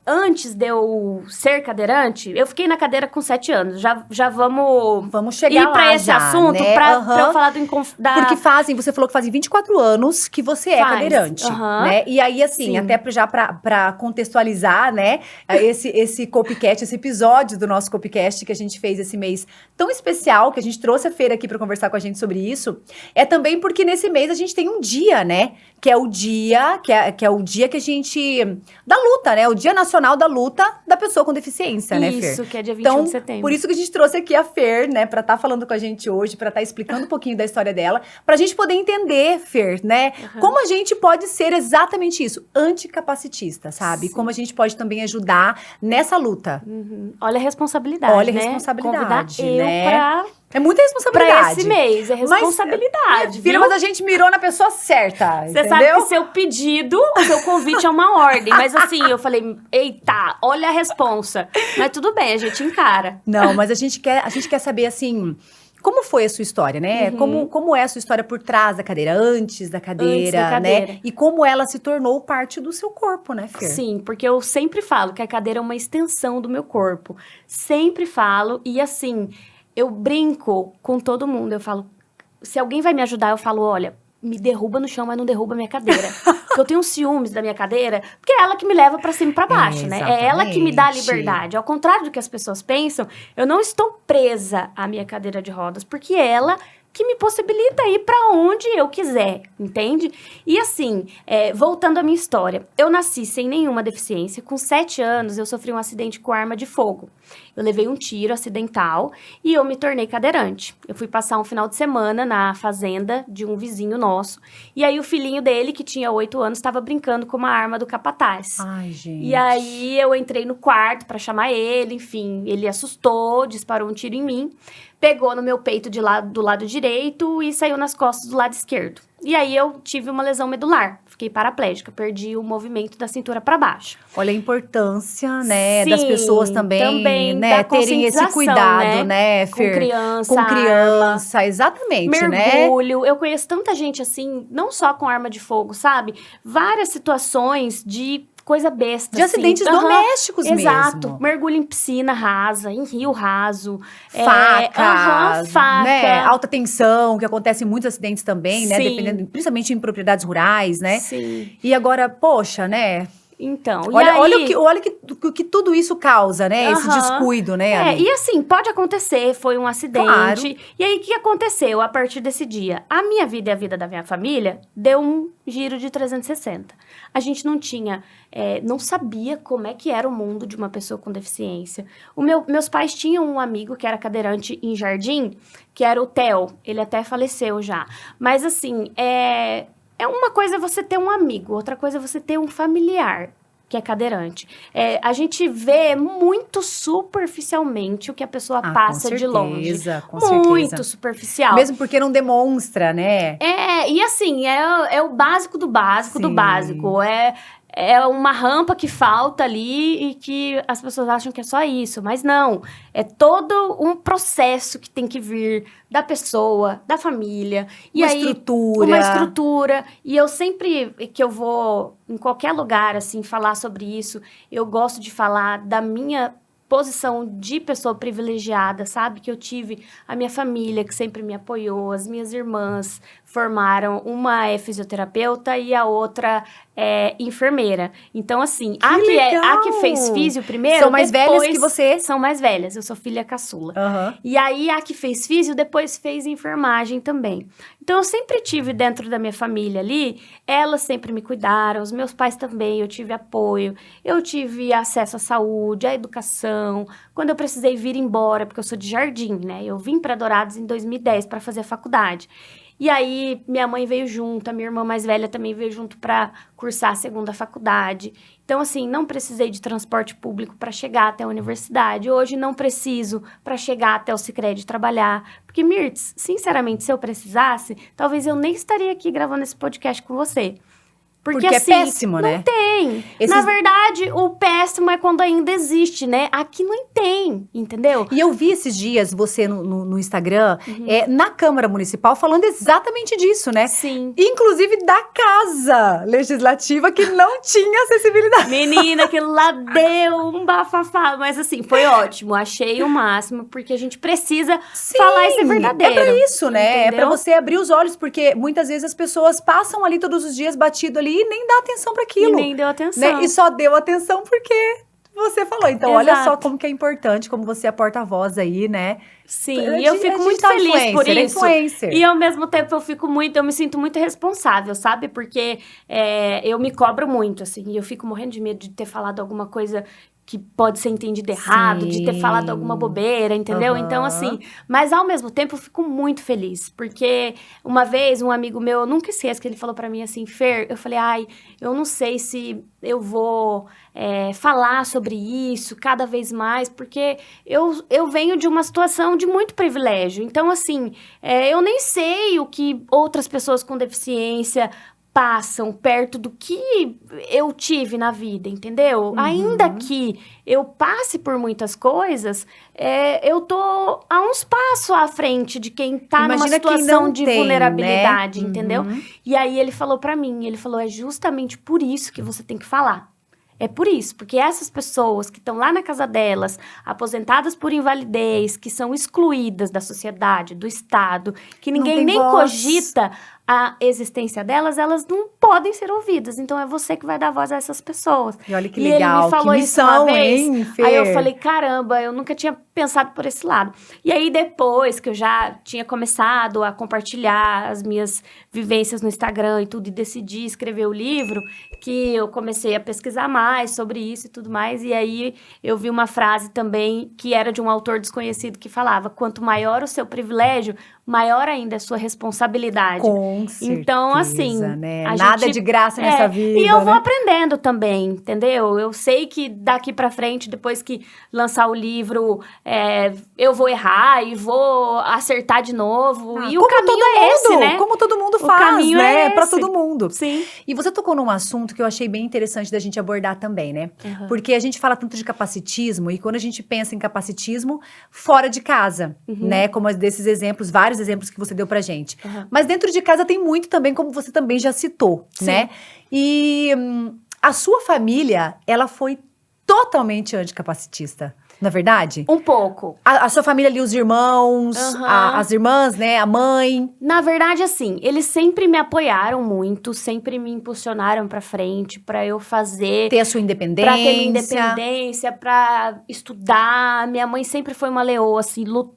antes de eu ser cadeirante, eu fiquei na cadeira com 7 anos. Já vamos chegar ir pra esse assunto, né? pra eu falar do Porque você falou que fazem 24 anos que você é cadeirante, né? E aí, assim, até já pra contextualizar, né? Esse Copycat, esse episódio do nosso Copycast que a gente fez esse mês tão especial, que a gente trouxe a Feira aqui pra conversar com a gente sobre isso, é também porque nesse mês a gente tem um dia, né? Que é o dia, que é o dia que a gente... da luta, né? O Dia Nacional da Luta da Pessoa com Deficiência, né, Fer? Isso, que é dia 21 de setembro. Por isso que a gente trouxe aqui a Fer, né? Pra estar falando com a gente hoje, pra estar explicando um pouquinho da história dela, pra gente poder entender, Fer, né? Como a gente pode ser exatamente isso, anticapacitista, sabe? Como a gente pode também ajudar nessa luta. Olha a responsabilidade, Olha a né? responsabilidade, Convidar né? É muita responsabilidade. Pra esse mês, é responsabilidade, filha, mas a gente mirou na pessoa certa, Você sabe que seu pedido, o seu convite é uma ordem. Mas assim, eu falei, eita, olha a responsa. Mas tudo bem, a gente encara. Não, mas a gente quer saber, assim... Como foi a sua história, né? Como é a sua história por trás da cadeira, antes da cadeira, né? E como ela se tornou parte do seu corpo, né, Fer? Sim, porque eu sempre falo que a cadeira é uma extensão do meu corpo. Sempre falo, e assim, eu brinco com todo mundo. Eu falo, se alguém vai me ajudar, eu falo, olha, me derruba no chão, mas não derruba minha cadeira. Porque eu tenho ciúmes da minha cadeira, porque é ela que me leva pra cima e pra baixo, né? É ela que me dá a liberdade. Ao contrário do que as pessoas pensam, eu não estou presa à minha cadeira de rodas, porque é ela que me possibilita ir pra onde eu quiser, entende? E assim, voltando à minha história, eu nasci sem nenhuma deficiência. Com 7 anos, eu sofri um acidente com arma de fogo. Eu levei um tiro acidental e eu me tornei cadeirante. Eu fui passar um final de semana na fazenda de um vizinho nosso. E aí o filhinho dele, que tinha 8 anos, estava brincando com uma arma do capataz. Ai, gente. E aí eu entrei no quarto pra chamar ele, enfim, ele assustou, disparou um tiro em mim. Pegou no meu peito do lado direito e saiu nas costas do lado esquerdo. E aí eu tive uma lesão medular, fiquei paraplégica, perdi o movimento da cintura para baixo. Olha a importância, né, Sim, das pessoas também né, terem esse cuidado, né, Fer? Com criança, exatamente, mergulho. né? Eu conheço tanta gente assim, não só com arma de fogo, sabe? Várias situações de coisa besta. De acidentes assim. domésticos mesmo. Exato. Mergulho em piscina rasa, em rio raso. Facas, faca. né? Alta tensão, que acontece em muitos acidentes também, né? Sim. Dependendo, principalmente em propriedades rurais, né? Sim. E agora, poxa, né? Então, Olha o que tudo isso causa, né? Esse descuido, né, Ali? E assim, pode acontecer, foi um acidente. Claro. E aí, o que aconteceu a partir desse dia? A minha vida e a vida da minha família deu um giro de 360. A gente não tinha, não sabia como é que era o mundo de uma pessoa com deficiência. Meus pais tinham um amigo que era cadeirante em Jardim, que era o Theo. Ele até faleceu já. Mas assim, uma coisa é você ter um amigo, outra coisa é você ter um familiar que é cadeirante. A gente vê muito superficialmente o que a pessoa passa de longe. Com certeza. Muito superficial. Mesmo porque não demonstra, né? E assim, é o básico do básico do básico. É uma rampa que falta ali e que as pessoas acham que é só isso. Mas não, é todo um processo que tem que vir da pessoa, da família. Uma estrutura. E eu sempre que eu vou em qualquer lugar, assim, falar sobre isso, eu gosto de falar da minha posição de pessoa privilegiada, sabe? Que eu tive a minha família, que sempre me apoiou, as minhas irmãs formaram, uma é fisioterapeuta e a outra é enfermeira. Então, assim, a que fez físio primeiro... São mais velhas que você? São mais velhas, eu sou filha caçula. Uhum. E aí, a que fez físio, depois fez enfermagem também. Então, eu sempre tive dentro da minha família ali, elas sempre me cuidaram, os meus pais também, eu tive apoio, eu tive acesso à saúde, à educação. Quando eu precisei vir embora, porque eu sou de Jardim, né? Eu vim para Dourados em 2010 para fazer a faculdade. E aí, minha mãe veio junto, a minha irmã mais velha também veio junto para cursar a segunda faculdade. Então, assim, não precisei de transporte público para chegar até a universidade. Hoje, não preciso para chegar até o Sicredi trabalhar. Porque, Mirtz, sinceramente, se eu precisasse, talvez eu nem estaria aqui gravando esse podcast com você. Porque assim, é péssimo, né? Não tem. Na verdade, o péssimo é quando ainda existe, né? Aqui não tem, entendeu? E eu vi esses dias você no Instagram, na Câmara Municipal, falando exatamente disso, né? Sim. Inclusive da Casa Legislativa, que não tinha acessibilidade. Menina, aquilo lá deu um bafafá. Mas assim, foi ótimo. Achei o máximo, porque a gente precisa falar isso é verdadeiro. É pra isso, né? Entendeu? É pra você abrir os olhos, porque muitas vezes as pessoas passam ali todos os dias batido ali e nem dá atenção para aquilo. E nem deu atenção. Né? E só deu atenção porque você falou. Então, olha só como que é importante, como você é porta-voz aí, né? Sim, e eu fico muito feliz por isso. Influencer. E ao mesmo tempo eu me sinto muito responsável, sabe? Porque eu me cobro muito, assim. E eu fico morrendo de medo de ter falado alguma coisa que pode ser entendido errado, de ter falado alguma bobeira, entendeu? Então, assim, mas ao mesmo tempo eu fico muito feliz, porque uma vez um amigo meu, eu nunca esqueço que ele falou pra mim assim, Fer, eu falei, eu não sei se eu vou falar sobre isso cada vez mais, porque eu venho de uma situação de muito privilégio, então, assim, eu nem sei o que outras pessoas com deficiência passam perto do que eu tive na vida, entendeu? Ainda que eu passe por muitas coisas, eu tô a uns passos à frente de quem tá numa situação de vulnerabilidade, né? Entendeu? E aí ele falou pra mim, é justamente por isso que você tem que falar. É por isso, porque essas pessoas que estão lá na casa delas, aposentadas por invalidez, que são excluídas da sociedade, do Estado, que ninguém nem cogita a existência delas, elas não podem ser ouvidas. Então, é você que vai dar voz a essas pessoas. E olha que legal, ele me falou que missão, isso uma vez, hein, Fer? aí eu falei, caramba, eu nunca tinha pensado por esse lado. E aí, depois que eu já tinha começado a compartilhar as minhas vivências no Instagram e tudo, e decidi escrever o livro, que eu comecei a pesquisar mais sobre isso e tudo mais, e aí eu vi uma frase também que era de um autor desconhecido que falava, quanto maior o seu privilégio, maior ainda a sua responsabilidade. Com certeza, então, assim... né? Nada de graça nessa vida, e eu vou né? aprendendo também, entendeu? Eu sei que daqui pra frente, depois que lançar o livro, eu vou errar e vou acertar de novo. E o caminho é esse, né? Como todo mundo O faz, caminho né? é Pra esse. todo mundo. Sim. E você tocou num assunto que eu achei bem interessante da gente abordar também, né? Porque a gente fala tanto de capacitismo e quando a gente pensa em capacitismo fora de casa, né? Como desses exemplos, vários exemplos que você deu pra gente. Mas dentro de casa tem muito também, como você também já citou, né? E a sua família, ela foi totalmente anticapacitista, não é verdade? Um pouco. A sua família ali, os irmãos, as irmãs, né, a mãe. Na verdade, assim, eles sempre me apoiaram muito, sempre me impulsionaram pra frente, pra eu fazer... Ter a sua independência. Pra ter minha independência, pra estudar. Minha mãe sempre foi uma leoa, assim, lutava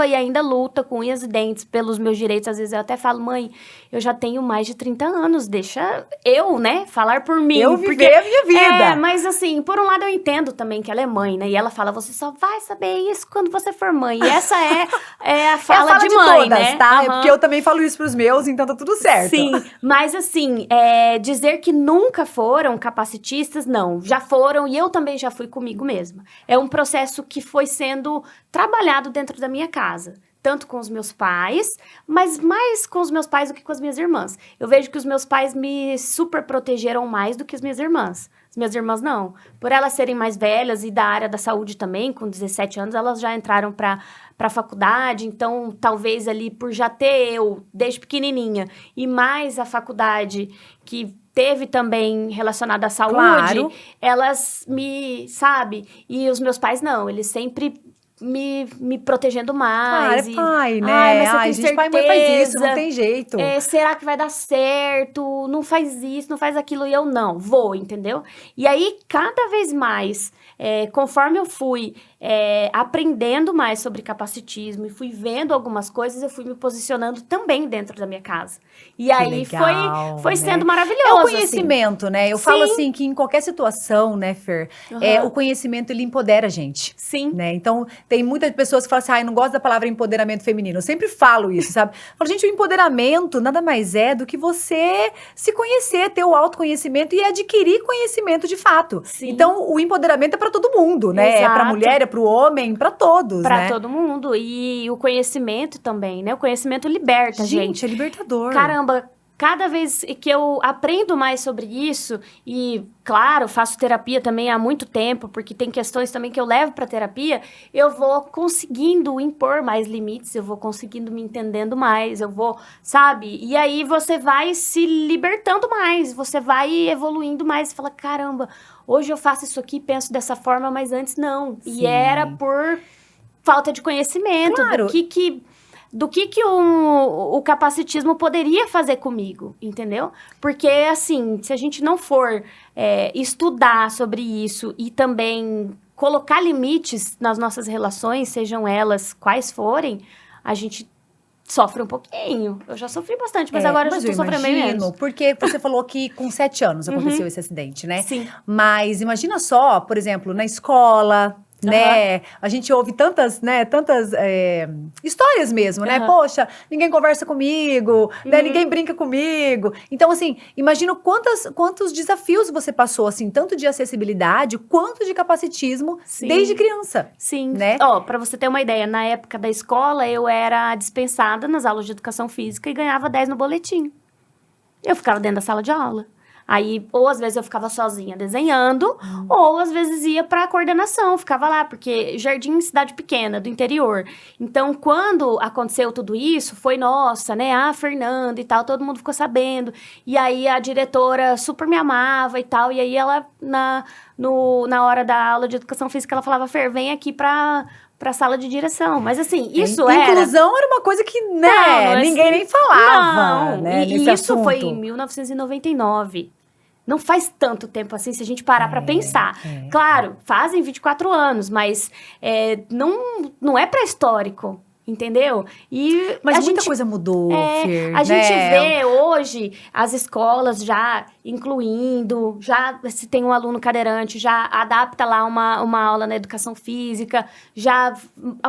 e ainda luta com unhas e dentes pelos meus direitos. Às vezes eu até falo, mãe, eu já tenho mais de 30 anos, deixa eu, né, falar por mim. Eu viver a minha vida. Mas assim, por um lado eu entendo também que ela é mãe, né, e ela fala, você só vai saber isso quando você for mãe. E essa é a fala de mãe, todas, né? tá? É porque eu também falo isso pros meus, então tá tudo certo. Sim, mas assim, dizer que nunca foram capacitistas, não. Já foram e eu também já fui comigo mesma. É um processo que foi sendo trabalhado dentro da minha casa. Tanto com os meus pais, mas mais com os meus pais do que com as minhas irmãs. Eu vejo que os meus pais me super protegeram mais do que as minhas irmãs. As minhas irmãs não. Por elas serem mais velhas e da área da saúde também, com 17 anos, elas já entraram para a faculdade. Então, talvez ali por já ter eu, desde pequenininha, e mais a faculdade que teve também relacionada à saúde, Claro. elas me, sabe? E os meus pais não, eles sempre... Me protegendo mais. É pai, né? Ai, mas você tem gente, pai e mãe faz isso, não certeza? tem jeito. Será que vai dar certo? Não faz isso, não faz aquilo. E eu, não, vou, entendeu? E aí, cada vez mais, conforme eu fui aprendendo mais sobre capacitismo e fui vendo algumas coisas, eu fui me posicionando também dentro da minha casa. E aí, legal, foi né? sendo maravilhoso. É o conhecimento, né? Eu falo Sim. assim, que em qualquer situação, né, Fer? O conhecimento, ele empodera a gente. Sim. Né? Então, tem muitas pessoas que falam assim, eu não gosto da palavra empoderamento feminino. Eu sempre falo isso, sabe? Eu falo, gente, o empoderamento nada mais é do que você se conhecer, ter o autoconhecimento e adquirir conhecimento de fato. Sim. Então, o empoderamento é pra todo mundo, né? Exato. É pra mulher, é pro homem, pra todos, Pra né? todo mundo. E o conhecimento também, né? O conhecimento liberta, gente. É libertador. Caramba, cada vez que eu aprendo mais sobre isso, e claro, faço terapia também há muito tempo, porque tem questões também que eu levo pra terapia, eu vou conseguindo impor mais limites, eu vou conseguindo me entendendo mais, eu vou, sabe? E aí você vai se libertando mais, você vai evoluindo mais, e fala, caramba, hoje eu faço isso aqui, penso dessa forma, mas antes não. Sim. E era por falta de conhecimento, Claro. do que o capacitismo poderia fazer comigo, entendeu? Porque, assim, se a gente não for estudar sobre isso e também colocar limites nas nossas relações, sejam elas quais forem, a gente sofre um pouquinho. Eu já sofri bastante, mas agora eu já tô sofrendo bem menos. Porque você falou que com 7 anos aconteceu esse acidente, né? Sim. Mas imagina só, por exemplo, na escola... Né? A gente ouve tantas histórias mesmo, né? Poxa, ninguém conversa comigo, né? Ninguém brinca comigo. Então, assim, imagina quantos desafios você passou, assim, tanto de acessibilidade quanto de capacitismo desde criança. Sim. Né? Pra você ter uma ideia, na época da escola, eu era dispensada nas aulas de educação física e ganhava 10 no boletim. Eu ficava dentro da sala de aula. Aí, ou às vezes eu ficava sozinha desenhando, ou às vezes ia pra coordenação, ficava lá, porque jardim cidade pequena, do interior. Então, quando aconteceu tudo isso, foi nossa, né, a Fernanda e tal, todo mundo ficou sabendo. E aí, a diretora super me amava e tal, e aí ela, na hora da aula de educação física, ela falava, Fer, vem aqui pra sala de direção. Mas assim, isso Inclusão era uma coisa que, né, ninguém nem falava, né, e nesse isso assunto. foi em 1999. Não faz tanto tempo assim, se a gente parar pra pensar. Claro, fazem 24 anos, mas não é pré-histórico. Entendeu? Mas muita coisa mudou, Fer, a gente vê hoje as escolas já incluindo, já se tem um aluno cadeirante, já adapta lá uma aula na educação física, já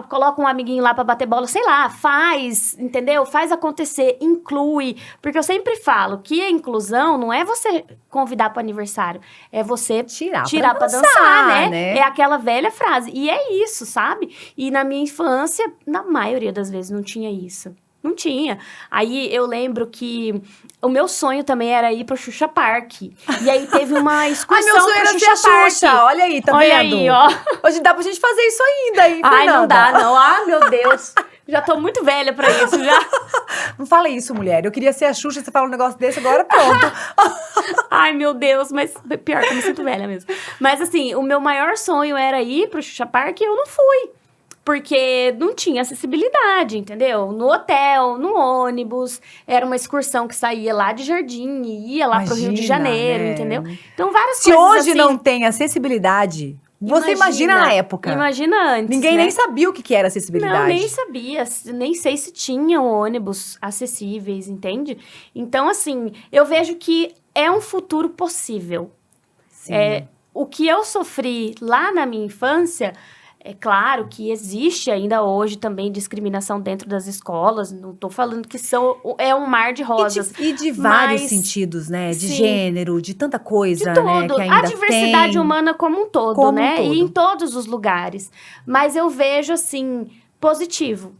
coloca um amiguinho lá pra bater bola, sei lá, faz, entendeu? Faz acontecer, inclui. Porque eu sempre falo que a inclusão não é você convidar pro aniversário, é você tirar pra dançar, né? É aquela velha frase. E é isso, sabe? E na minha infância, na maioria das vezes não tinha isso. Não tinha. Aí eu lembro que o meu sonho também era ir pro Xuxa Park. E aí teve uma excursão meu sonho era ser a Xuxa. Olha aí, tá vendo? Olha aí, ó. Hoje dá pra gente fazer isso ainda, hein, Fernanda? Ai, não dá, não. Ah, meu Deus. Já tô muito velha pra isso, já. Não fala isso, mulher. Eu queria ser a Xuxa, você fala um negócio desse, agora pronto. Ai, meu Deus, mas pior que eu me sinto velha mesmo. Mas assim, o meu maior sonho era ir pro Xuxa Park e eu não fui. Porque não tinha acessibilidade, entendeu? No hotel, no ônibus, era uma excursão que saía lá de Jardim e ia lá pro Rio de Imagina, Janeiro, né? entendeu? Então, várias Se coisas hoje assim, não tem acessibilidade, você imagina na época. Imagina antes, Ninguém né? nem sabia o que era acessibilidade. Não, nem sabia. Nem sei se tinham ônibus acessíveis, entende? Então, assim, eu vejo que é um futuro possível. Sim. O que eu sofri lá na minha infância... É claro que existe ainda hoje também discriminação dentro das escolas. Não estou falando que é um mar de rosas. E de vários mas, sentidos, né? De sim, gênero, de tanta coisa, de né? tudo. Que ainda A diversidade humana como um todo, Como um né? todo. E em todos os lugares. Mas eu vejo, assim, positivo.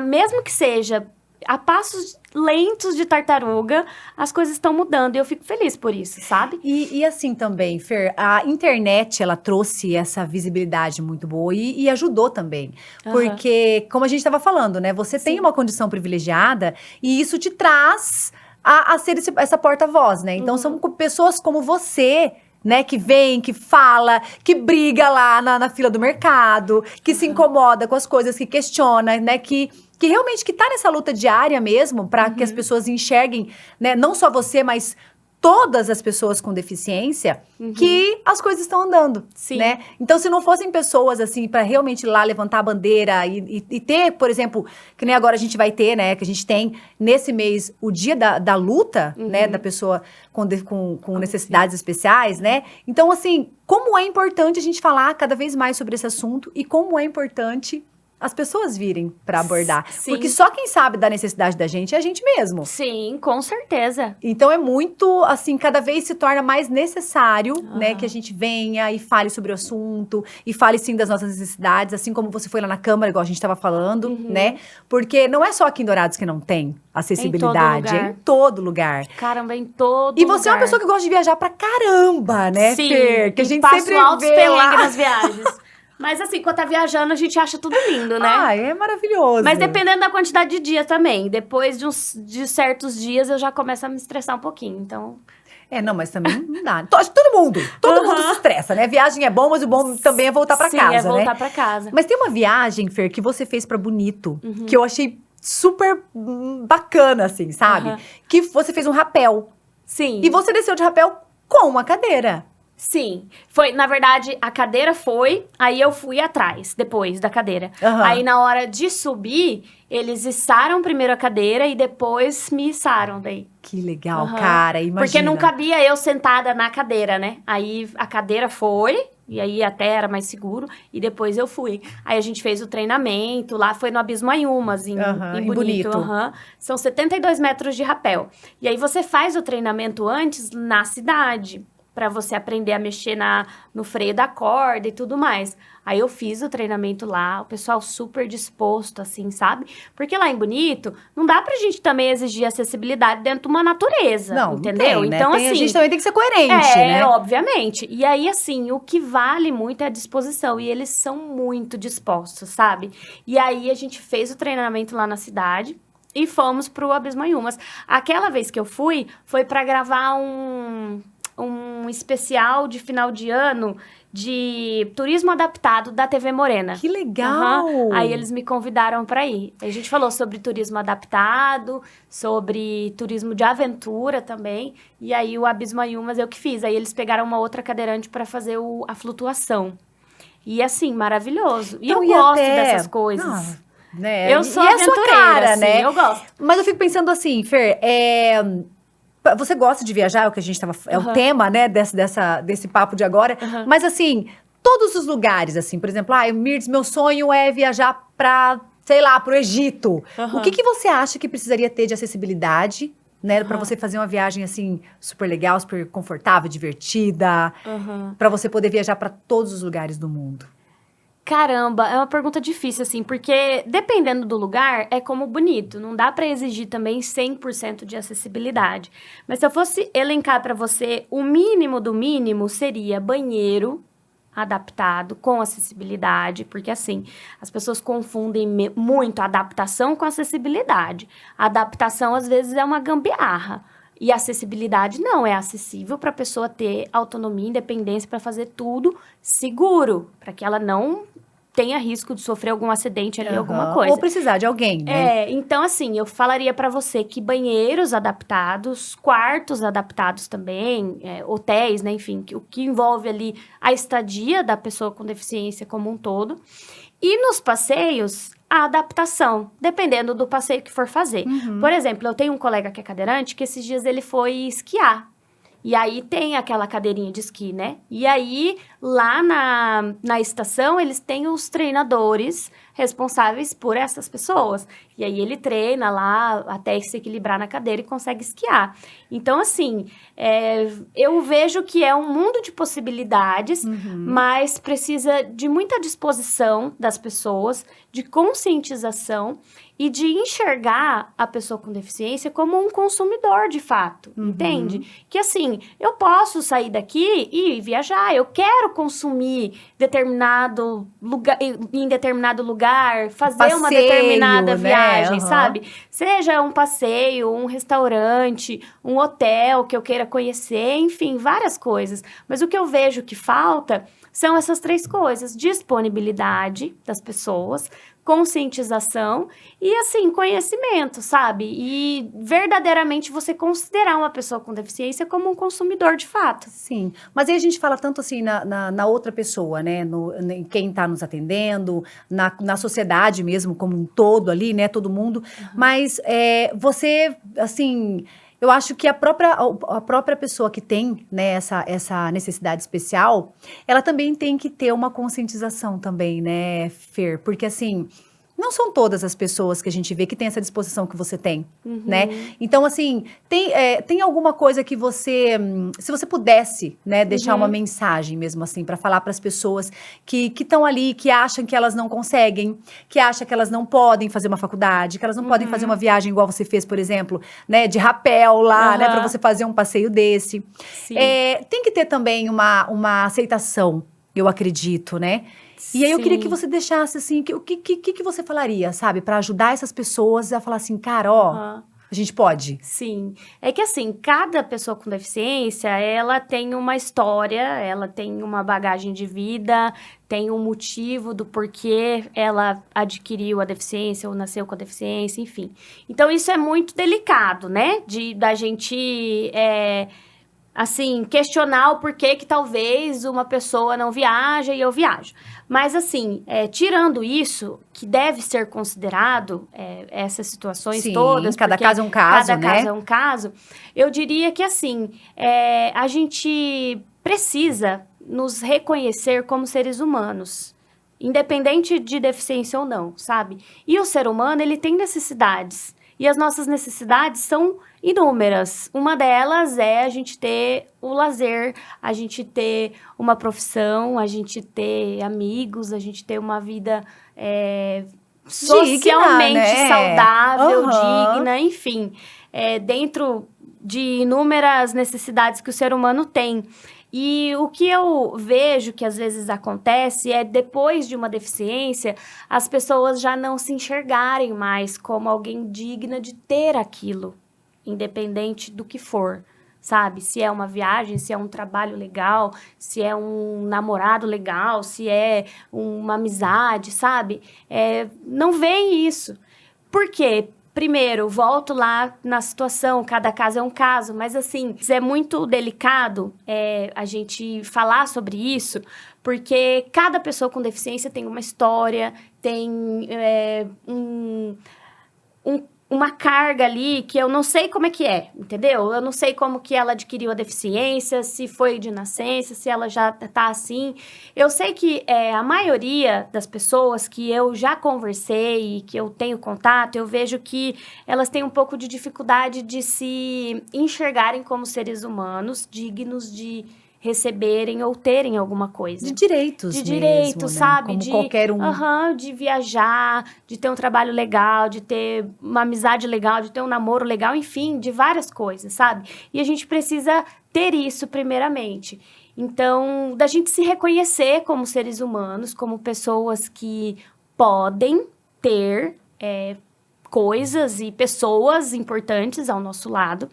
Mesmo que seja a passos lentos de tartaruga, as coisas estão mudando. E eu fico feliz por isso, sabe? E assim também, Fer, a internet, ela trouxe essa visibilidade muito boa e ajudou também. Porque, como a gente estava falando, né? Você tem uma condição privilegiada e isso te traz a ser essa porta-voz, né? Então, são pessoas como você... Né, que vem, que fala, que briga lá na fila do mercado, que se incomoda com as coisas, que questiona, né, que realmente que tá nessa luta diária mesmo, para que as pessoas enxerguem, né, não só você, mas todas as pessoas com deficiência, que as coisas estão andando, Sim. né? Então, se não fossem pessoas, assim, para realmente ir lá levantar a bandeira e ter, por exemplo, que nem agora a gente vai ter, né, que a gente tem nesse mês o dia da luta, né, da pessoa com necessidades especiais, né? Então, assim, como é importante a gente falar cada vez mais sobre esse assunto e como é importante as pessoas virem para abordar. Sim. Porque só quem sabe da necessidade da gente é a gente mesmo. Sim, com certeza. Então, é muito, assim, cada vez se torna mais necessário, né, que a gente venha e fale sobre o assunto, e fale, sim, das nossas necessidades, assim como você foi lá na Câmara, igual a gente estava falando, né? Porque não é só aqui em Dourados que não tem acessibilidade, é em todo lugar. Caramba, em todo E você lugar. é uma pessoa que gosta de viajar pra caramba, né, Sim, Fer? Que a gente passo sempre altos vê perrengues lá. nas viagens. Mas assim, quando tá viajando, a gente acha tudo lindo, né? Ai, é maravilhoso. Mas dependendo da quantidade de dias também. Depois de certos dias, eu já começo a me estressar um pouquinho, então... Não, mas também não dá. Acho que todo mundo se estressa, né? Viagem é bom, mas o bom também é voltar pra casa, né? Sim, é voltar pra casa. Mas tem uma viagem, Fer, que você fez pra Bonito, que eu achei super bacana, assim, sabe? Que você fez um rapel. Sim. E você desceu de rapel com uma cadeira. Sim. Foi, na verdade, a cadeira foi, aí eu fui atrás, depois da cadeira. Aí, na hora de subir, eles içaram primeiro a cadeira e depois me içaram daí. Que legal, cara, imagina. Porque não cabia eu sentada na cadeira, né? Aí, a cadeira foi, e aí até era mais seguro, e depois eu fui. Aí, a gente fez o treinamento, lá foi no Abismo Ayumas, em Bonito. São 72 metros de rapel. E aí, você faz o treinamento antes na cidade, para você aprender a mexer no freio da corda e tudo mais. Aí eu fiz o treinamento lá, o pessoal super disposto, assim, sabe? Porque lá em Bonito, não dá pra gente também exigir acessibilidade dentro de uma natureza, não, entendeu? Não tem, né? Então, assim... A gente também tem que ser coerente, né? Obviamente. E aí, assim, o que vale muito é a disposição. E eles são muito dispostos, sabe? E aí, a gente fez o treinamento lá na cidade e fomos pro Abismo Ayumas. Aquela vez que eu fui, foi pra gravar um especial de final de ano de turismo adaptado da TV Morena. Que legal! Aí eles me convidaram para ir. A gente falou sobre turismo adaptado, sobre turismo de aventura também. E aí o Abismo Ayumas eu que fiz. Aí eles pegaram uma outra cadeirante para fazer a flutuação. E assim, maravilhoso. E eu gosto dessas coisas. Né? Eu sou aventureira, sua cara, assim, né? Eu gosto. Mas eu fico pensando assim, Fer, você gosta de viajar, é o que a gente tava... É o tema, né, desse papo de agora. Mas, assim, todos os lugares, assim, por exemplo, Mirtz, meu sonho é viajar pra, sei lá, pro Egito. O que você acha que precisaria ter de acessibilidade, né, pra você fazer uma viagem, assim, super legal, super confortável, divertida, pra você poder viajar pra todos os lugares do mundo? Caramba, é uma pergunta difícil, assim, porque dependendo do lugar, é como Bonito. Não dá pra exigir também 100% de acessibilidade. Mas se eu fosse elencar pra você, o mínimo do mínimo seria banheiro adaptado com acessibilidade, porque assim, as pessoas confundem muito a adaptação com a acessibilidade. A adaptação, às vezes, é uma gambiarra. E acessibilidade não, é acessível para a pessoa ter autonomia, independência para fazer tudo seguro, para que ela não tenha risco de sofrer algum acidente ali, alguma coisa. Ou precisar de alguém, né? Então assim, eu falaria para você que banheiros adaptados, quartos adaptados também, hotéis, né, enfim, o que envolve ali a estadia da pessoa com deficiência como um todo. E nos passeios, a adaptação, dependendo do passeio que for fazer. Por exemplo, eu tenho um colega que é cadeirante, que esses dias ele foi esquiar. E aí tem aquela cadeirinha de esqui, né? E aí, lá na estação, eles têm os treinadores responsáveis por essas pessoas. E aí ele treina lá até se equilibrar na cadeira e consegue esquiar. Então, assim, eu vejo que é um mundo de possibilidades, mas precisa de muita disposição das pessoas, de conscientização e de enxergar a pessoa com deficiência como um consumidor de fato, entende? Que assim, eu posso sair daqui e viajar, eu quero consumir determinado lugar, em determinado lugar, fazer uma determinada viagem, sabe? Seja um passeio, um restaurante, um hotel que eu queira conhecer, enfim, várias coisas. Mas o que eu vejo que falta são essas 3 coisas: disponibilidade das pessoas, conscientização e, assim, conhecimento, sabe? E verdadeiramente você considerar uma pessoa com deficiência como um consumidor de fato. Sim, mas aí a gente fala tanto assim na outra pessoa, né? Em quem está nos atendendo, na sociedade mesmo, como um todo ali, né? Todo mundo. Mas você, assim... Eu acho que a própria pessoa que tem, né, essa necessidade especial, ela também tem que ter uma conscientização também, né, Fer? Porque, assim, não são todas as pessoas que a gente vê que tem essa disposição que você tem, né? Então, assim, tem alguma coisa que você, se você pudesse, né, deixar uma mensagem mesmo assim, para falar para as pessoas que estão ali, que acham que elas não conseguem, que acham que elas não podem fazer uma faculdade, que elas não podem fazer uma viagem igual você fez, por exemplo, né, de rapel lá, né, para você fazer um passeio desse. Tem que ter também uma aceitação, eu acredito, né? E aí eu queria que você deixasse, assim, o que você falaria, sabe? Para ajudar essas pessoas a falar assim, cara, a gente pode. Sim. É que, assim, cada pessoa com deficiência, ela tem uma história, ela tem uma bagagem de vida, tem um motivo do porquê ela adquiriu a deficiência ou nasceu com a deficiência, enfim. Então, isso é muito delicado, né? Da gente... assim, questionar o porquê que talvez uma pessoa não viaja e eu viajo. Mas, assim, tirando isso, que deve ser considerado, essas situações todas... cada caso é um caso, né? Cada caso é um caso. Eu diria que, assim, a gente precisa nos reconhecer como seres humanos, independente de deficiência ou não, sabe? E o ser humano, ele tem necessidades. E as nossas necessidades são inúmeras. Uma delas é a gente ter o lazer, a gente ter uma profissão, a gente ter amigos, a gente ter uma vida socialmente digna, né? Saudável, digna, enfim. Dentro de inúmeras necessidades que o ser humano tem. E o que eu vejo que às vezes acontece é, depois de uma deficiência, as pessoas já não se enxergarem mais como alguém digna de ter aquilo, independente do que for, sabe? Se é uma viagem, se é um trabalho legal, se é um namorado legal, se é uma amizade, sabe? Não vem isso. Por quê? Primeiro, volto lá na situação, cada caso é um caso, mas assim, é muito delicado a gente falar sobre isso, porque cada pessoa com deficiência tem uma história, tem uma carga ali que eu não sei como é que entendeu? Eu não sei como que ela adquiriu a deficiência, se foi de nascença, se ela já tá assim. Eu sei que a maioria das pessoas que eu já conversei e que eu tenho contato, eu vejo que elas têm um pouco de dificuldade de se enxergarem como seres humanos, dignos de receberem ou terem alguma coisa. De direitos de mesmo, direitos, né? sabe? Como qualquer um. De viajar, de ter um trabalho legal, de ter uma amizade legal, de ter um namoro legal, enfim, de várias coisas, sabe? E a gente precisa ter isso primeiramente. Então, da gente se reconhecer como seres humanos, como pessoas que podem ter coisas e pessoas importantes ao nosso lado.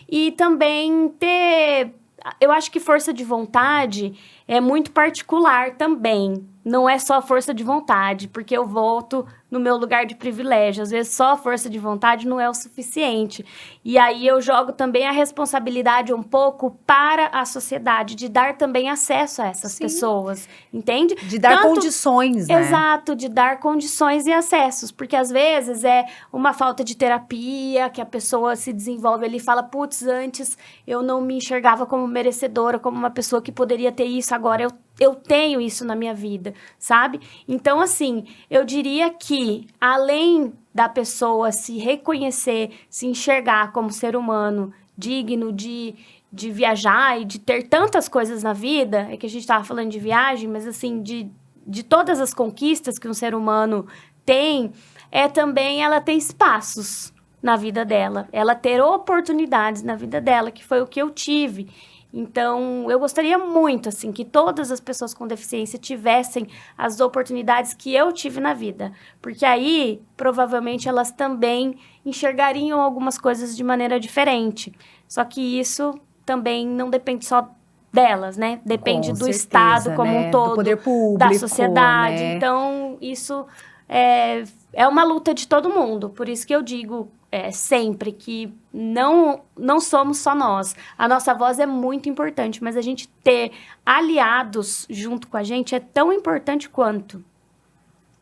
E também ter... Eu acho que força de vontade é muito particular também. Não é só força de vontade, porque eu volto no meu lugar de privilégio. Às vezes, só força de vontade não é o suficiente. E aí, eu jogo também a responsabilidade um pouco para a sociedade, de dar também acesso a essas pessoas, entende? De dar condições, né? Exato, de dar condições e acessos. Porque, às vezes, é uma falta de terapia, que a pessoa se desenvolve ali e fala, putz, antes eu não me enxergava como merecedora, como uma pessoa que poderia ter isso, agora eu tenho isso na minha vida, sabe? Então, assim, eu diria que, além da pessoa se reconhecer, se enxergar como ser humano digno de viajar e de ter tantas coisas na vida, é que a gente estava falando de viagem, mas, assim, de todas as conquistas que um ser humano tem, é também ela ter espaços na vida dela, ela ter oportunidades na vida dela, que foi o que eu tive. Então, eu gostaria muito, assim, que todas as pessoas com deficiência tivessem as oportunidades que eu tive na vida. Porque aí, provavelmente, elas também enxergariam algumas coisas de maneira diferente. Só que isso também não depende só delas, né? Depende do Estado como um todo, do poder público, da sociedade. né? Então, isso é uma luta de todo mundo. Por isso que eu digo... sempre que não somos só nós. A nossa voz é muito importante, mas a gente ter aliados junto com a gente é tão importante quanto.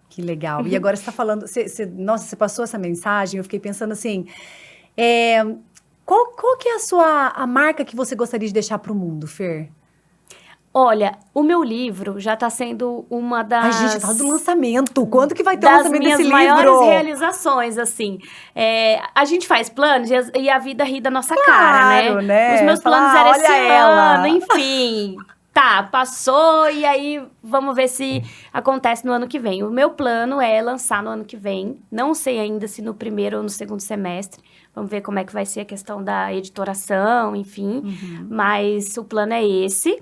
Que legal. E agora você está falando... Nossa, você passou essa mensagem, eu fiquei pensando assim... Qual que é a marca que você gostaria de deixar para o mundo, Fer? Olha, o meu livro já está sendo uma das... Ai, gente, fala do lançamento. Quando que vai ter o lançamento desse livro? Das minhas maiores realizações, assim. A gente faz planos e a vida ri da nossa cara, né? Os meus planos eram esse ano, enfim. Tá, passou e aí vamos ver se acontece no ano que vem. O meu plano é lançar no ano que vem. Não sei ainda se no primeiro ou no segundo semestre. Vamos ver como é que vai ser a questão da editoração, enfim. Mas o plano é esse.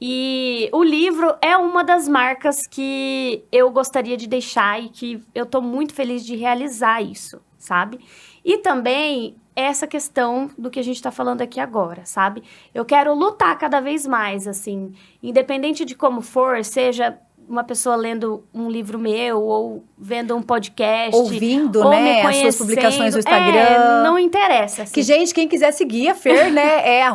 E o livro é uma das marcas que eu gostaria de deixar e que eu tô muito feliz de realizar isso, sabe? E também essa questão do que a gente tá falando aqui agora, sabe? Eu quero lutar cada vez mais, assim, independente de como for, seja uma pessoa lendo um livro meu, ou vendo um podcast, ouvindo, ou né, me conhecendo, as suas publicações no Instagram. Não interessa. Assim. Que, gente, quem quiser seguir a Fer, né, é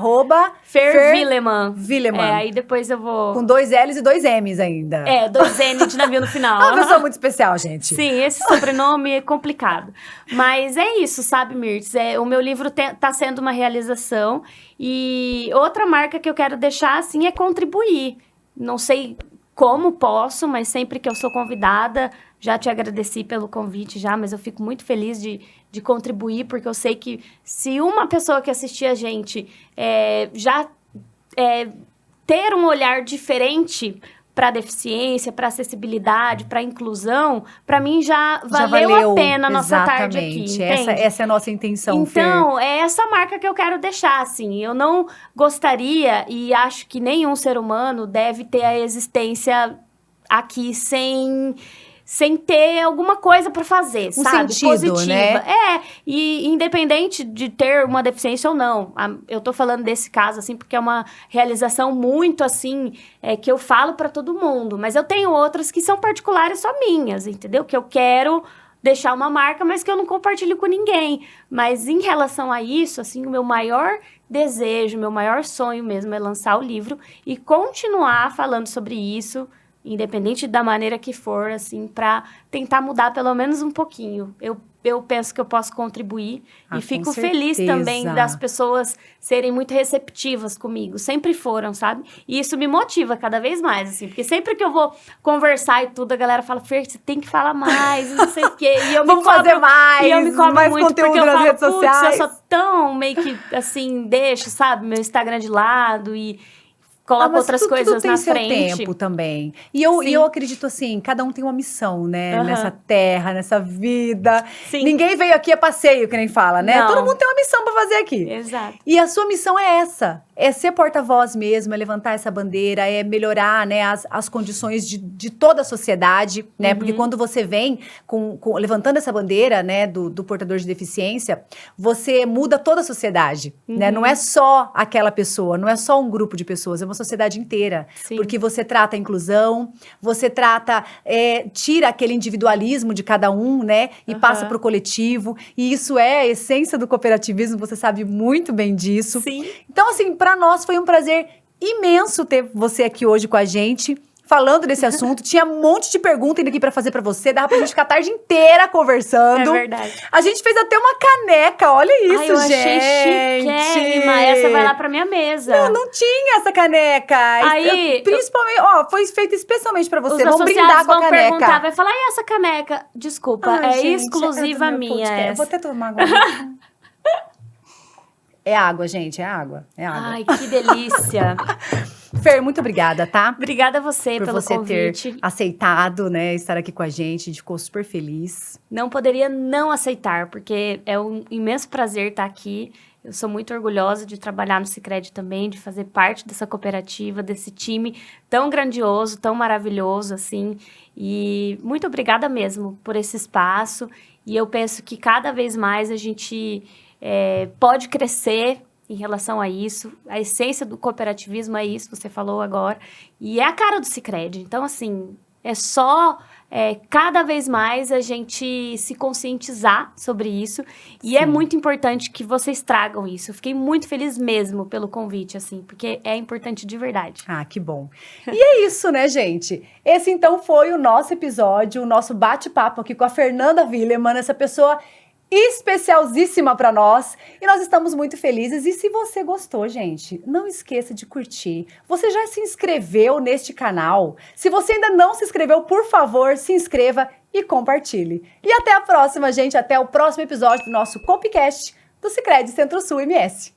Fer Willeman. Willeman. Aí depois eu vou... Com 2 L's e 2 M's ainda. 2 N de navio no final. É uma pessoa muito especial, gente. Sim, esse sobrenome é complicado. Mas é isso, sabe, Mirtz? O meu livro tá sendo uma realização. E outra marca que eu quero deixar, assim, é contribuir. Não sei como posso, mas sempre que eu sou convidada, já te agradeci pelo convite já, mas eu fico muito feliz de contribuir, porque eu sei que se uma pessoa que assistir a gente já ter um olhar diferente para deficiência, para acessibilidade, para inclusão, para mim já valeu a pena a nossa tarde aqui, entende? Essa é a nossa intenção, Então, Fer. é essa marca que eu quero deixar, assim. Eu não gostaria, e acho que nenhum ser humano deve ter a existência aqui sem ter alguma coisa para fazer, sabe? Sentido, positiva. Né? E independente de ter uma deficiência ou não. Eu tô falando desse caso, assim, porque é uma realização muito, assim, que eu falo para todo mundo. Mas eu tenho outras que são particulares só minhas, entendeu? Que eu quero deixar uma marca, mas que eu não compartilho com ninguém. Mas em relação a isso, assim, o meu maior desejo, meu maior sonho mesmo é lançar o livro e continuar falando sobre isso, independente da maneira que for, assim, para tentar mudar pelo menos um pouquinho. Eu penso que eu posso contribuir e fico feliz também das pessoas serem muito receptivas comigo. Sempre foram, sabe? E isso me motiva cada vez mais, assim. Porque sempre que eu vou conversar e tudo, a galera fala, Fer, você tem que falar mais, não sei o quê. E eu Vamos fazer mais, e eu me cobro mais muito, conteúdo porque eu nas falo, redes sociais. Eu sou tão meio que, assim, deixo, sabe? Meu Instagram de lado e coloca mas outras tudo coisas tem na seu frente. tempo também. E Sim. eu acredito assim, cada um tem uma missão, né? Aham. Nessa terra, nessa vida. Sim. Ninguém veio aqui a passeio, que nem fala, né? Não. Todo mundo tem uma missão pra fazer aqui. Exato. E a sua missão é essa, é ser porta-voz mesmo, é levantar essa bandeira, é melhorar, né, as condições de toda a sociedade, né? Uhum. Porque quando você vem levantando essa bandeira, né, do portador de deficiência, você muda toda a sociedade, né? Não é só aquela pessoa, não é só um grupo de pessoas, é uma sociedade inteira. Sim. Porque você trata a inclusão, você tira aquele individualismo de cada um, né? E passa para o coletivo. E isso é a essência do cooperativismo, você sabe muito bem disso. Sim. Então, assim, para nós foi um prazer imenso ter você aqui hoje com a gente, falando desse assunto. Tinha um monte de pergunta ainda aqui para fazer para você, dava pra gente ficar a tarde inteira conversando. É verdade. A gente fez até uma caneca, olha isso, Ai, eu gente. achei chiquérrima. Essa vai lá pra minha mesa. Não tinha essa caneca. Aí, Principalmente, ó, foi feita especialmente pra Os você. Vamos brindar associados com a vão caneca. perguntar, vai falar, e essa caneca? Desculpa, Ai, é gente, exclusiva do meu minha podcast. Eu vou essa. até tomar água. É água, gente, é água. É água. Ai, que delícia. Fer, muito obrigada, tá? Obrigada a você Por pelo você convite. ter aceitado, né, estar aqui com a gente. A gente ficou super feliz. Não poderia não aceitar, porque é um imenso prazer estar aqui. Eu sou muito orgulhosa de trabalhar no Sicredi também, de fazer parte dessa cooperativa, desse time tão grandioso, tão maravilhoso, assim. E muito obrigada mesmo por esse espaço. E eu penso que cada vez mais a gente pode crescer em relação a isso. A essência do cooperativismo é isso, você falou agora. E é a cara do Sicredi. Então, assim, é só cada vez mais a gente se conscientizar sobre isso. E é muito importante que vocês tragam isso. Eu fiquei muito feliz mesmo pelo convite, assim, porque é importante de verdade. Ah, que bom. E é isso, né, gente? Esse, então, foi o nosso episódio, o nosso bate-papo aqui com a Fernanda Wilemann, essa pessoa especialzíssima para nós, e nós estamos muito felizes. E se você gostou, gente, não esqueça de curtir. Você já se inscreveu neste canal? Se você ainda não se inscreveu, por favor, se inscreva e compartilhe. E até a próxima, gente, até o próximo episódio do nosso Copcast do Sicredi Centro-Sul MS.